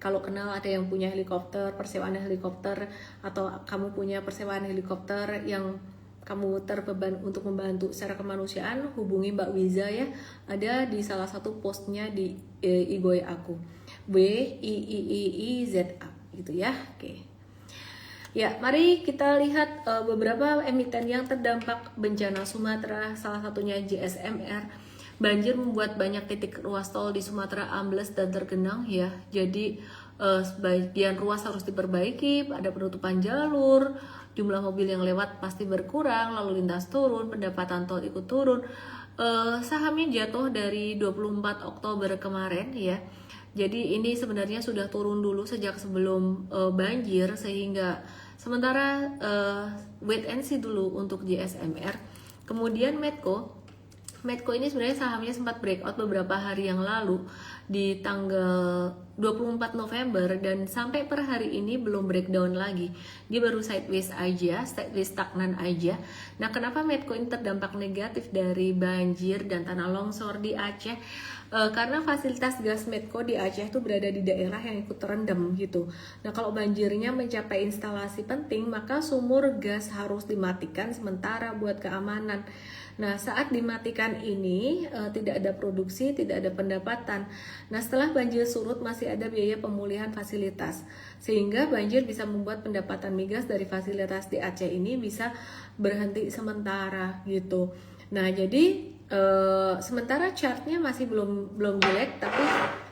kalau kenal ada yang punya helikopter, persewaan helikopter, atau kamu punya persewaan helikopter yang kamu terbeban untuk membantu secara kemanusiaan, hubungi Mbak Wiza ya. Ada di salah satu postnya di IG aku, WIIIZA gitu ya. Oke. Ya, mari kita lihat beberapa emiten yang terdampak bencana Sumatera. Salah satunya JSMR. Banjir membuat banyak titik ruas tol di Sumatera ambles dan tergenang ya. Jadi sebagian ruas harus diperbaiki, ada penutupan jalur, jumlah mobil yang lewat pasti berkurang, lalu lintas turun, pendapatan tol ikut turun. Sahamnya jatuh dari 24 Oktober kemarin ya. Jadi ini sebenarnya sudah turun dulu sejak sebelum banjir, sehingga sementara wait and see dulu untuk JSMR. Kemudian Medco ini sebenarnya sahamnya sempat breakout beberapa hari yang lalu di tanggal 24 November dan sampai per hari ini belum breakdown lagi. Dia baru sideways stagnan aja. Nah, kenapa Medco ini terdampak negatif dari banjir dan tanah longsor di Aceh? Karena fasilitas gas Medco di Aceh itu berada di daerah yang ikut terendam gitu. Nah, kalau banjirnya mencapai instalasi penting, maka sumur gas harus dimatikan sementara buat keamanan. Nah, saat dimatikan ini tidak ada produksi, tidak ada pendapatan. Nah, setelah banjir surut masih ada biaya pemulihan fasilitas, sehingga banjir bisa membuat pendapatan migas dari fasilitas di Aceh ini bisa berhenti sementara gitu. Nah, jadi sementara chartnya masih belum jelek,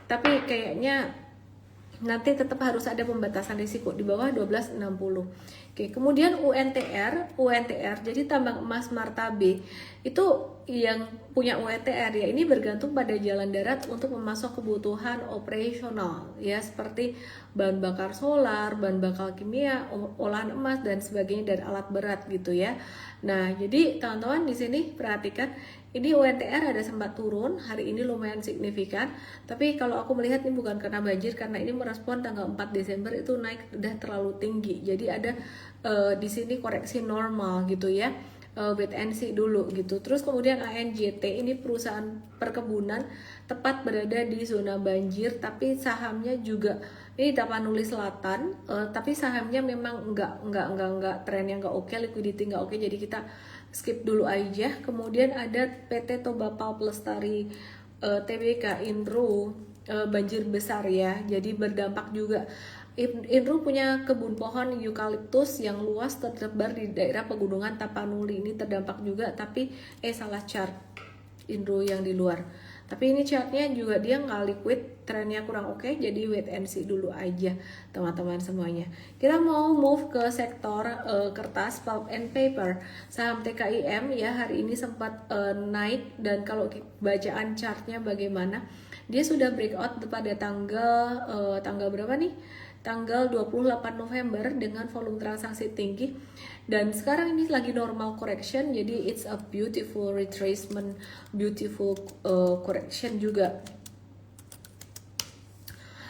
tapi kayaknya nanti tetap harus ada pembatasan risiko di bawah 1260. Oke, kemudian UNTR, jadi tambang emas Martabe itu yang punya UNTR ya, ini bergantung pada jalan darat untuk memasok kebutuhan operasional ya, seperti bahan bakar solar, bahan bakar kimia, olahan emas dan sebagainya, dan alat berat gitu ya. Nah, jadi teman-teman di sini perhatikan, ini UNTR ada sempat turun, hari ini lumayan signifikan, tapi kalau aku melihat ini bukan karena banjir, karena ini merespon tanggal 4 Desember itu naik udah terlalu tinggi. Jadi ada di sini koreksi normal gitu ya. Wait and see dulu gitu. Terus kemudian ANJT ini perusahaan perkebunan tepat berada di zona banjir, tapi sahamnya juga ini Tapanuli Selatan, tapi sahamnya memang enggak trennya enggak oke, liquidity enggak oke, jadi kita skip dulu aja. Kemudian ada PT Toba Pulp Lestari TBK Inru, banjir besar ya, jadi berdampak juga. Inru punya kebun pohon eukaliptus yang luas tersebar di daerah pegunungan Tapanuli, ini terdampak juga, tapi salah chart Inru yang di luar. Tapi ini chartnya juga dia nggak liquid, trennya kurang oke, jadi wait and see dulu aja teman-teman semuanya. Kita mau move ke sektor kertas, pulp and paper. Saham TKIM ya hari ini sempat naik, dan kalau bacaan chartnya bagaimana, dia sudah breakout pada tanggal berapa nih? Tanggal 28 November dengan volume transaksi tinggi, dan sekarang ini lagi normal correction, jadi it's a beautiful retracement, beautiful correction juga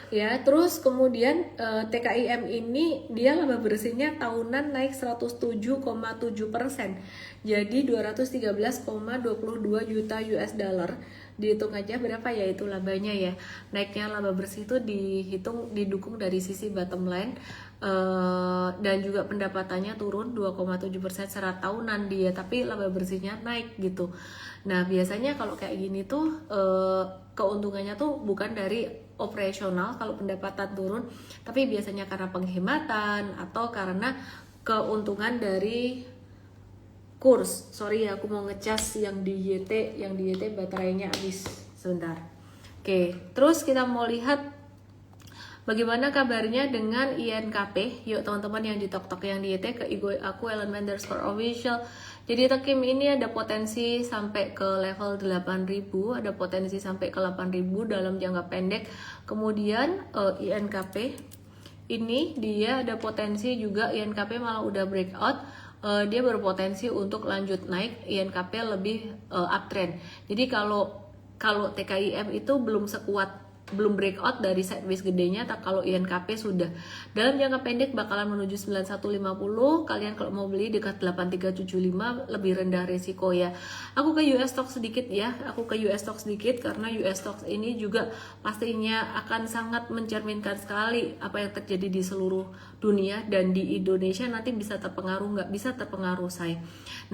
ya. Terus kemudian TKIM ini dia laba bersihnya tahunan naik 107,7%, jadi 213,22 juta US dollar. Dihitung aja berapa ya itu labanya ya. Naiknya laba bersih itu didukung dari sisi bottom line, dan juga pendapatannya turun 2,7% secara tahunan dia, tapi laba bersihnya naik gitu. Nah, biasanya kalau kayak gini tuh keuntungannya tuh bukan dari operasional kalau pendapatan turun, tapi biasanya karena penghematan atau karena keuntungan dari kurs. Sorry ya, aku mau ngecas yang di YT baterainya habis sebentar. Oke, terus kita mau lihat bagaimana kabarnya dengan INKP. Yuk teman-teman yang di tok-tok yang di YT ke aku Elementor Score Official. Jadi Tekim ini ada potensi sampai ke level 8.000, ada potensi sampai ke 8.000 dalam jangka pendek. Kemudian INKP ini dia ada potensi juga, INKP malah udah breakout. Dia berpotensi untuk lanjut naik, INKP lebih uptrend. Jadi kalau TKIM itu belum breakout dari sideways gedenya, tak kalau INKP sudah. Dalam jangka pendek bakalan menuju 9150. Kalian kalau mau beli dekat 8375, lebih rendah resiko ya. Aku ke US stock sedikit ya. Karena US stock ini juga pastinya akan sangat mencerminkan sekali apa yang terjadi di seluruh dunia, dan di Indonesia nanti bisa terpengaruh, nggak bisa terpengaruh say.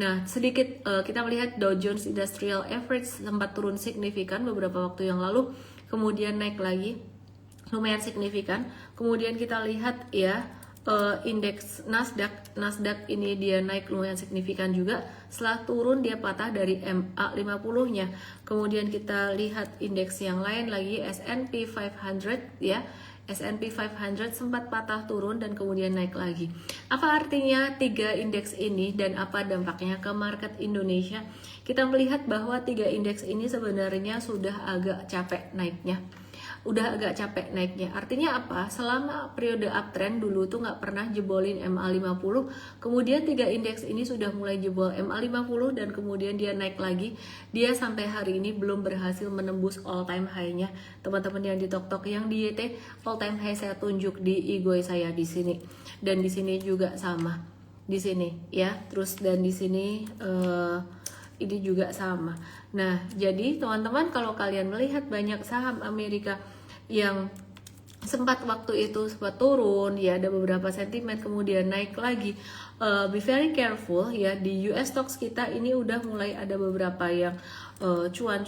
Nah, sedikit kita melihat Dow Jones Industrial Average sempat turun signifikan beberapa waktu yang lalu, kemudian naik lagi lumayan signifikan. Kemudian kita lihat ya indeks Nasdaq ini dia naik lumayan signifikan juga. Setelah turun dia patah dari MA50 nya. Kemudian kita lihat indeks yang lain lagi, S&P 500 ya. S&P 500 sempat patah turun dan kemudian naik lagi. Apa artinya 3 indeks ini dan apa dampaknya ke market Indonesia? Kita melihat bahwa 3 indeks ini sebenarnya sudah agak capek naiknya. Artinya apa? Selama periode uptrend dulu tuh nggak pernah jebolin MA50, kemudian 3 indeks ini sudah mulai jebol MA50 dan kemudian dia naik lagi. Dia sampai hari ini belum berhasil menembus all time high-nya. Teman-teman yang di TokTok, yang di YT, all time high saya tunjuk di Igoi saya di sini. Dan di sini juga sama. Di sini ya. Terus dan di sini ini juga sama. Nah, jadi teman-teman kalau kalian melihat banyak saham Amerika yang sempat waktu itu sempat turun, ya ada beberapa sentimen kemudian naik lagi. Be very careful ya, di US stocks kita ini udah mulai ada beberapa yang cuan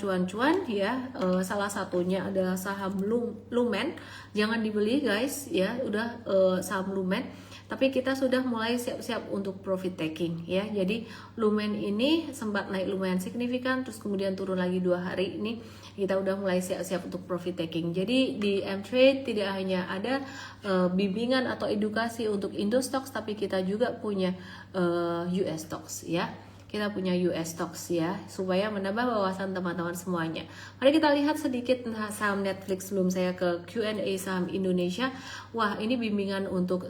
ya. Salah satunya adalah saham Lumen, jangan dibeli guys ya, udah saham Lumen. Tapi kita sudah mulai siap-siap untuk profit taking ya. Jadi Lumen ini sempat naik lumayan signifikan, terus kemudian turun lagi 2 hari ini. Kita udah mulai siap-siap untuk profit taking. Jadi di M-Trade tidak hanya ada bimbingan atau edukasi untuk Indo Stocks, tapi kita juga punya US Stocks ya. Kita punya US Stocks ya, supaya menambah wawasan teman-teman semuanya. Mari kita lihat sedikit saham Netflix sebelum saya ke Q&A saham Indonesia. Wah, ini bimbingan untuk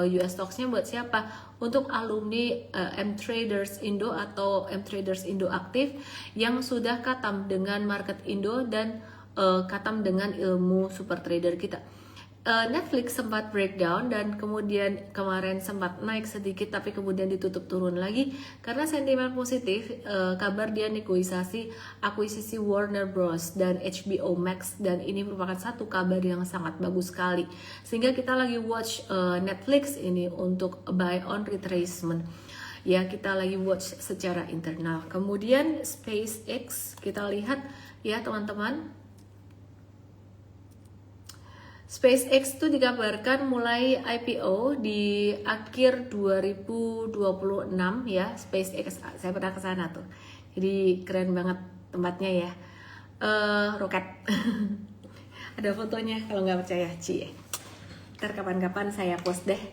US Stocks-nya buat siapa? Untuk alumni M-Traders Indo atau M-Traders Indo aktif yang sudah katam dengan market Indo dan katam dengan ilmu super trader kita. Netflix sempat breakdown dan kemudian kemarin sempat naik sedikit tapi kemudian ditutup turun lagi karena sentimen positif, kabar dia negosiasi akuisisi Warner Bros dan HBO Max, dan ini merupakan satu kabar yang sangat bagus sekali sehingga kita lagi watch Netflix ini untuk buy on retracement ya, kita lagi watch secara internal. Kemudian SpaceX kita lihat ya teman-teman. SpaceX itu dikabarkan mulai IPO di akhir 2026 ya. SpaceX, saya pernah ke sana tuh. Jadi keren banget tempatnya ya. Roket. Ada fotonya kalau nggak percaya, Cie. Ntar kapan-kapan saya post deh.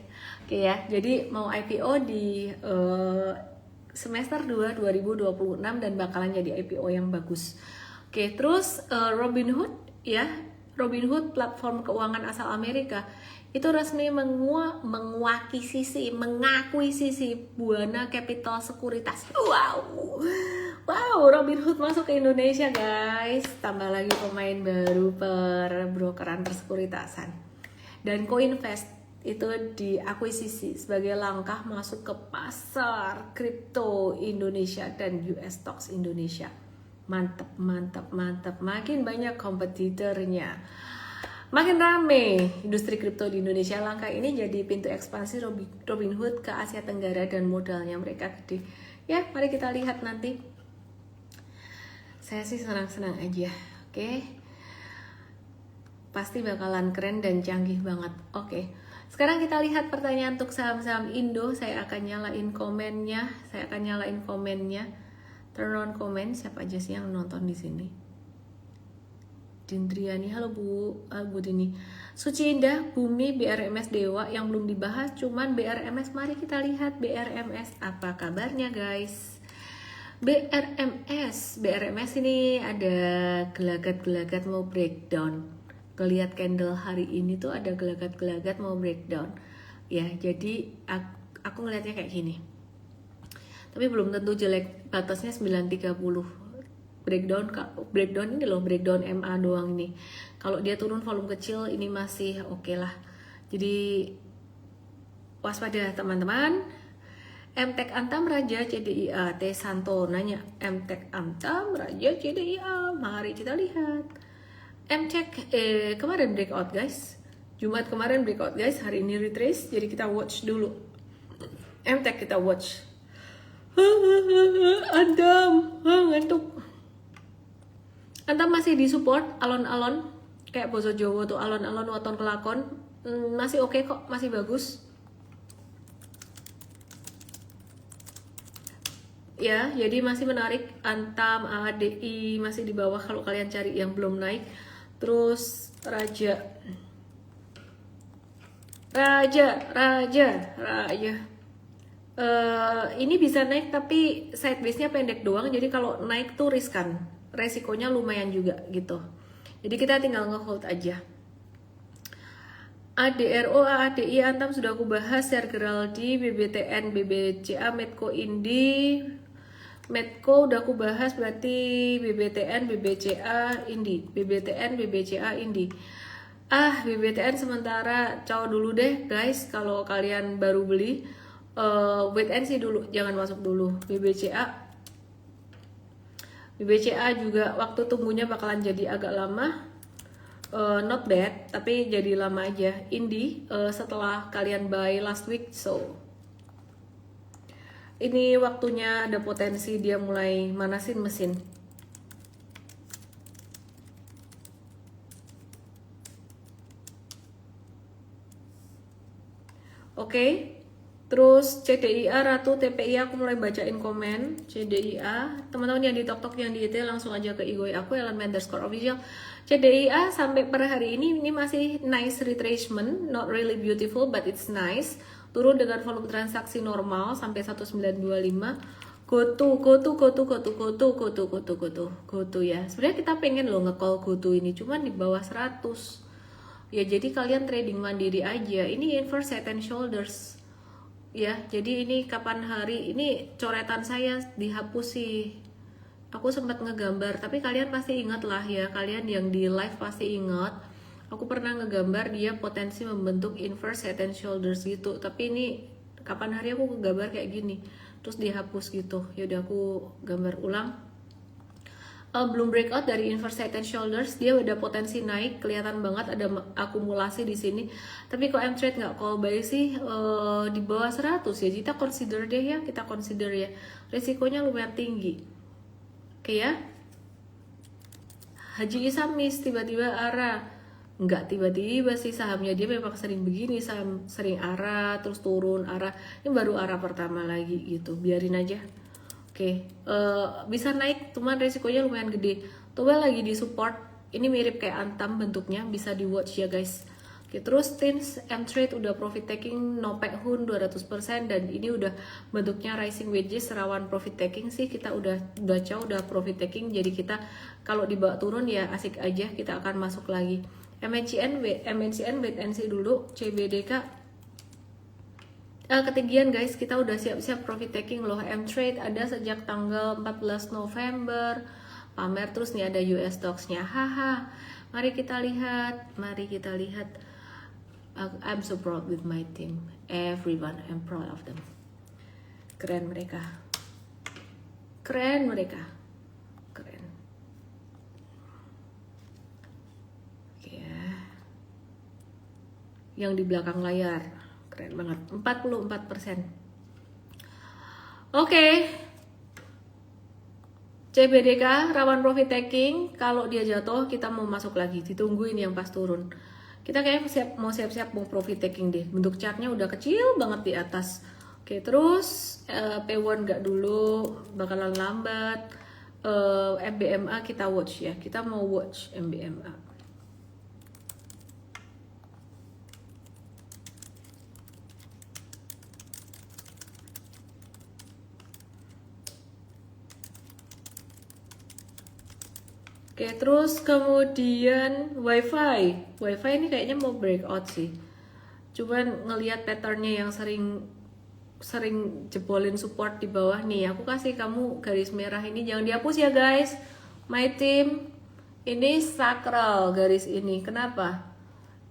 Oke ya. Jadi mau IPO di semester 2 2026 dan bakalan jadi IPO yang bagus. Oke, terus Robinhood ya. Robinhood, platform keuangan asal Amerika, itu resmi mengakuisisi Buana Capital Sekuritas. Wow, Robinhood masuk ke Indonesia guys. Tambah lagi pemain baru perbrokeran persekuritasan. Dan Coinvest itu diakuisisi sebagai langkah masuk ke pasar kripto Indonesia dan US Stocks Indonesia. Mantap. Makin banyak kompetitornya, makin rame industri kripto di Indonesia. Langkah ini jadi pintu ekspansi Robinhood ke Asia Tenggara dan modalnya mereka gede. Ya, mari kita lihat nanti. Saya sih senang-senang aja. Oke. Pasti bakalan keren dan canggih banget. Oke. Sekarang kita lihat pertanyaan untuk saham-saham Indo. Saya akan nyalain komennya. Turn on comment, siapa aja sih yang nonton di sini? Dindriani, halo Bu Dini. Suci Indah, Bumi, BRMS Dewa yang belum dibahas, cuman BRMS. Mari kita lihat BRMS apa kabarnya guys. BRMS ini ada gelagat-gelagat mau breakdown. Kelihat candle hari ini tuh ada gelagat-gelagat mau breakdown. Ya, jadi aku ngelihatnya kayak gini. Tapi belum tentu jelek, batasnya 930. Breakdown ini loh, breakdown MA doang ini. Kalau dia turun volume kecil ini masih oke lah. Jadi waspada teman-teman. MTEK Antam Raja CDIA, T Santo nanya MTEK Antam Raja CDIA, mari kita lihat. MTEK kemarin breakout guys, Jumat kemarin breakout guys, hari ini retrace, jadi kita watch dulu. MTEK kita watch. Ngantuk. Antam masih di support alon-alon kayak boso Jowo tuh, alon-alon waton kelakon. Masih oke kok, masih bagus. Ya, jadi masih menarik. Antam, ADI masih di bawah kalau kalian cari yang belum naik. Terus Raja Raja. Ini bisa naik tapi sideways-nya pendek doang, jadi kalau naik tuh riskan, resikonya lumayan juga gitu. Jadi kita tinggal nge-hold aja. ADRO, AADI, Antam sudah aku bahas, Share Geraldi, BBTN, BBCA, Medco Indi. Medco udah aku bahas, berarti BBTN, BBCA, Indi. BBTN, BBCA, Indi. BBTN sementara cowok dulu deh guys, kalau kalian baru beli. Wait and see dulu, jangan masuk dulu. BBCA juga waktu tunggunya bakalan jadi agak lama. Not bad, tapi jadi lama aja. Indi setelah kalian buy last week, so ini waktunya ada potensi dia mulai manasin mesin. Oke. Terus CDIA Ratu TPI aku mulai bacain komen. CDIA teman-teman yang di TokTok yang di IT langsung aja ke IG aku @elan_official. CDIA sampai per hari ini masih nice retracement, not really beautiful but it's nice. Turun dengan volume transaksi normal sampai 1925. Goto ya. Sebenarnya kita pengen loh nge-call Goto ini, cuman di bawah 100. Ya jadi kalian trading mandiri aja. Ini inverse head and shoulders. Ya, jadi ini kapan hari ini coretan saya dihapus sih. Aku sempat ngegambar, tapi kalian pasti ingat lah ya, kalian yang di live pasti ingat. Aku pernah ngegambar dia potensi membentuk inverse head and shoulders gitu. Tapi ini kapan hari aku ngegambar kayak gini, terus dihapus gitu. Yaudah aku gambar ulang. Belum breakout dari inverse head and shoulders, dia udah potensi naik, kelihatan banget ada akumulasi di sini. Tapi kok M-Trade nggak call buy sih di bawah 100 ya, kita consider deh ya, resikonya lumayan tinggi. Oke ya. Haji Isam miss tiba-tiba arah, nggak tiba-tiba sih sahamnya, dia memang sering begini, sering arah terus turun arah. Ini baru arah pertama lagi gitu, biarin aja. Oke, bisa naik, cuman resikonya lumayan gede. Coba lagi di support, ini mirip kayak Antam bentuknya, bisa di watch ya guys. Oke, terus Tins M-Trade udah profit taking, Nopec Hun 200%, dan ini udah bentuknya rising wedges, rawan profit taking sih. Kita udah baca udah profit taking, jadi kita kalau dibawa turun ya asik aja, kita akan masuk lagi. MNCN wait and see dulu. CBDK ketinggian guys, kita udah siap-siap profit taking loh. M-Trade ada sejak tanggal 14 November pamer, terus nih ada US stocks-nya. Haha, mari kita lihat. I'm so proud with my team, everyone, I'm proud of them. Keren mereka. Keren. Oke ya. Yang di belakang layar keren banget, 44%. Oke. CBDK rawan profit taking, kalau dia jatuh kita mau masuk lagi, ditungguin yang pas turun. Kita kayaknya siap-siap mau profit taking deh. Bentuk chartnya udah kecil banget di atas. Oke, terus P1 nggak dulu, bakalan lambat. MBMA kita watch ya, kita mau watch MBMA. Oke, terus kemudian WiFi ini kayaknya mau breakout sih. Cuman ngelihat patternnya yang sering jebolin support di bawah nih. Aku kasih kamu garis merah ini, jangan dihapus ya guys. My team, ini sakral garis ini. Kenapa?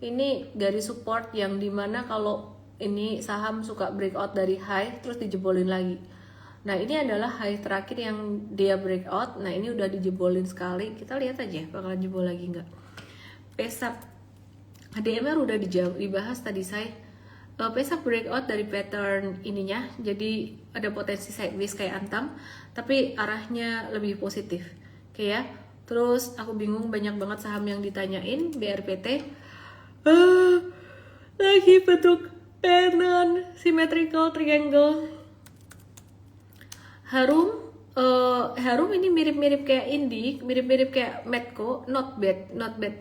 Ini garis support yang dimana kalau ini saham suka breakout dari high terus dijebolin lagi. Nah ini adalah high terakhir yang dia breakout. Nah ini udah dijebolin sekali. Kita lihat aja bakalan jebol lagi nggak. PESAP HDMR udah dibahas tadi saya. PESAP breakout dari pattern ininya. Jadi ada potensi sideways kayak Antam, tapi arahnya lebih positif. Oke ya. Terus aku bingung, banyak banget saham yang ditanyain. BRPT lagi bentuk pattern symmetrical triangle. Harum ini mirip-mirip kayak Indi, mirip-mirip kayak Medco, not bad.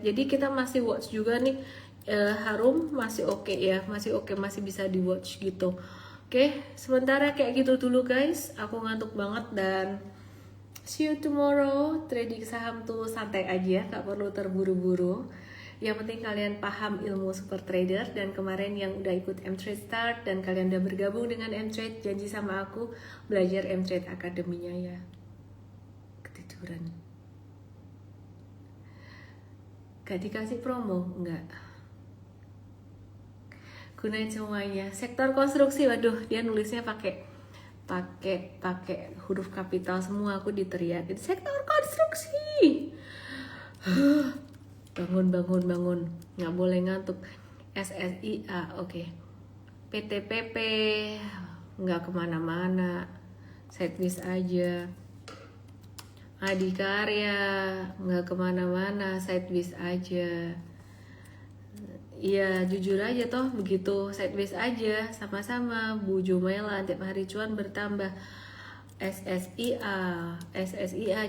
Jadi kita masih watch juga nih. Harum masih oke ya, masih oke, masih bisa di watch gitu. Oke, sementara kayak gitu dulu guys, aku ngantuk banget dan see you tomorrow. Trading saham tuh santai aja, gak perlu terburu-buru. Yang penting kalian paham ilmu super trader. Dan kemarin yang udah ikut M-Trade Start dan kalian udah bergabung dengan M-Trade, janji sama aku belajar M-Trade Akademinya ya. Ketiduran. Gak dikasih promo? Enggak. Gunain semuanya. Sektor konstruksi, waduh, dia nulisnya pakai huruf kapital semua, aku diteriakin sektor konstruksi. bangun, nggak boleh ngantuk. SSIA oke. PTPP nggak kemana-mana, sideways aja. Adikarya nggak kemana-mana, sideways aja. Iya jujur aja toh begitu, sideways aja, sama-sama. Bu Jumela tiap hari cuan bertambah. SSIA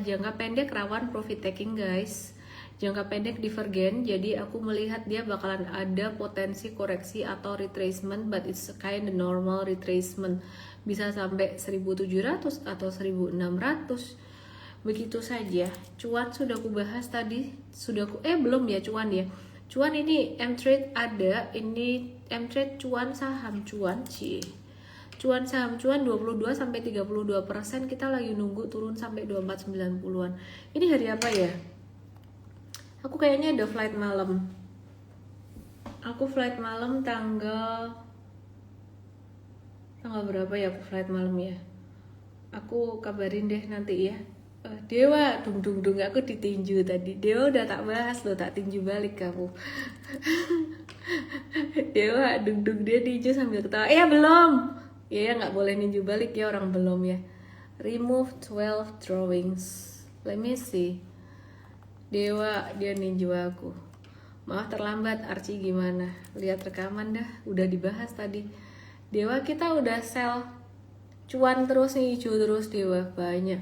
jangka pendek rawan profit taking guys, jangka pendek divergen, jadi aku melihat dia bakalan ada potensi koreksi atau retracement, but it's kind of normal retracement, bisa sampai 1700 atau 1600 begitu saja. Cuan sudah aku bahas tadi, belum ya cuan ya. Cuan ini M-Trade ada, ini M-Trade cuan saham cuan cuan saham cuan 22-32%, kita lagi nunggu turun sampai 2490-an. Ini hari apa ya? Aku kayaknya ada flight malam. Aku flight malam tanggal berapa ya aku flight malam ya? Aku kabarin deh nanti ya. Dewa, dung aku ditinju tadi. Dewa udah tak bahas loh, tak tinju balik kamu. Dewa, dung dia tinju sambil ketawa. Belum. Ya nggak boleh ninju balik ya, orang belum ya. Remove 12 drawings. Let me see. Dewa, dia ninju aku. Maaf terlambat, Archie gimana? Lihat rekaman dah, udah dibahas tadi. Dewa kita udah sell. Cuan terus nih, hijau terus Dewa, banyak.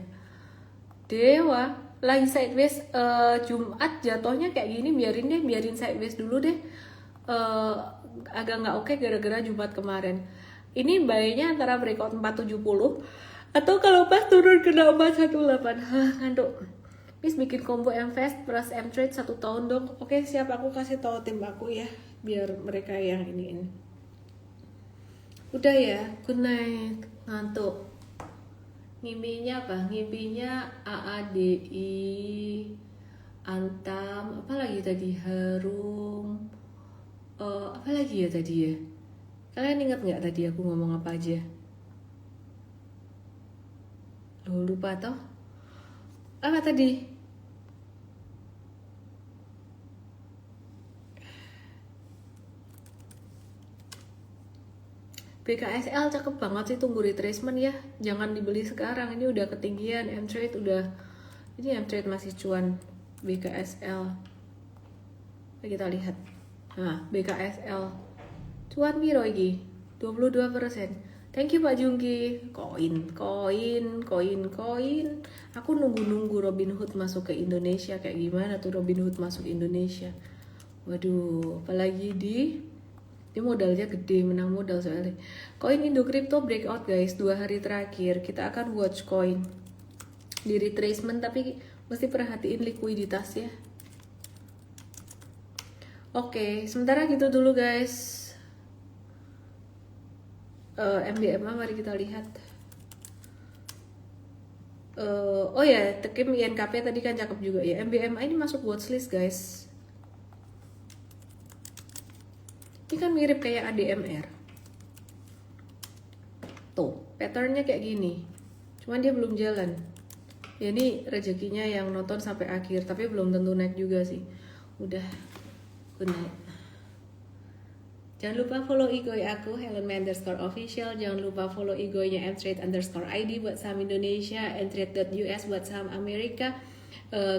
Dewa lagi sideways, Jumat jatuhnya kayak gini, biarin sideways dulu deh. Agak nggak oke gara-gara Jumat kemarin. Ini buy-nya antara breakout 470 atau kalau pas turun kena 418. Ngantuk. Please bikin combo M-Fast plus M-Trade 1 tahun dong. Oke siap, aku kasih tahu tim aku ya, biar mereka yang ini. Udah ya, good night. Ngantuk. Ngimpinya apa? Ngimpinya AADI, Antam, apa lagi tadi? Harum, apa lagi ya tadi ya? Kalian ingat nggak tadi aku ngomong apa aja? Loh lupa toh? Apa tadi? BKSL cakep banget sih, tunggu retracement ya, jangan dibeli sekarang, ini udah ketinggian. M-Trade udah, ini M-Trade masih cuan. BKSL kita lihat, nah BKSL cuan biro lagi 22%. Thank you Pak Jungki. Koin aku nunggu Robinhood masuk ke Indonesia. Kayak gimana tuh Robinhood masuk Indonesia? Waduh, apalagi dia modalnya gede, menang modal soalnya. Koin Indo Crypto breakout guys, 2 hari terakhir. Kita akan watch koin di retracement, tapi mesti perhatiin likuiditas ya. Oke, sementara gitu dulu guys. MBMA mari kita lihat. Oh ya, tekim INKP tadi kan cakep juga ya. MBMA ini masuk watchlist guys. Ini kan mirip kayak ADMR. Tuh, patternnya kayak gini. Cuman dia belum jalan. Ya ini rezekinya yang nonton sampai akhir, tapi belum tentu naik juga sih. Udah, good night. Jangan lupa follow IG aku, Helen_official. Jangan lupa follow IG-nya mtrade_id buat saham Indonesia, mtrade.us buat saham Amerika,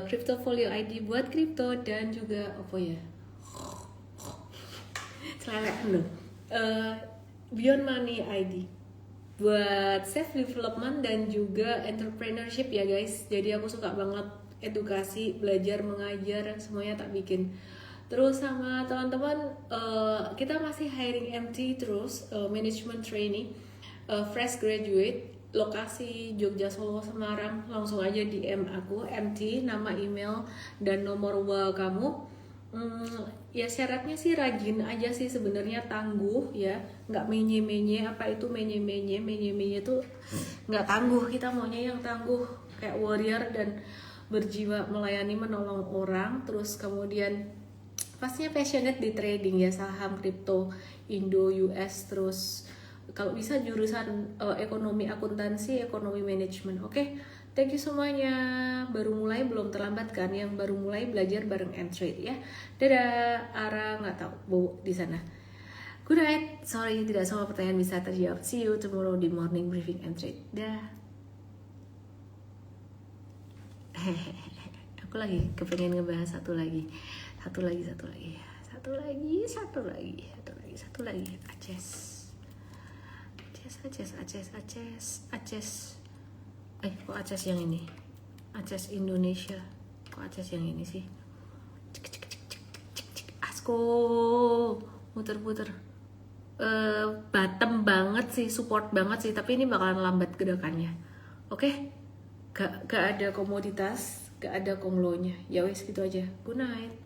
Cryptofolio ID buat kripto, dan juga apa ya? Beyond Money ID buat self development dan juga entrepreneurship ya guys. Jadi aku suka banget edukasi, belajar, mengajar, semuanya tak bikin. Terus sama teman-teman, kita masih hiring MT terus, management trainee, fresh graduate, lokasi Jogja, Solo, Semarang. Langsung aja DM aku, MT, nama, email, dan nomor WA kamu. Ya syaratnya sih rajin aja sih sebenarnya, tangguh ya, nggak menye-menye. Apa itu menye-menye? Menye-menye tuh nggak tangguh, kita maunya yang tangguh kayak warrior dan berjiwa melayani, menolong orang. Terus kemudian pastinya passionate di trading ya, saham, kripto, Indo, US. Terus kalau bisa jurusan ekonomi akuntansi, ekonomi manajemen. Oke, thank you semuanya. Baru mulai, belum terlambat kan? Yang baru mulai belajar bareng N-Trade ya. Dadah, Ara nggak tahu Bowo di sana. Good night. Sorry tidak semua pertanyaan bisa terjawab. See you tomorrow di morning briefing N-Trade. Dah. Aku lagi kepengen ngebahas satu lagi. Aces. Kok Aces yang ini? Aces Indonesia. Kok Aces yang ini sih? Asko, muter-muter. Bottom banget sih, support banget sih, tapi ini bakalan lambat gerakannya. Oke? Gak ada komoditas, gak ada konglonya. Ya wes gitu aja. Good night.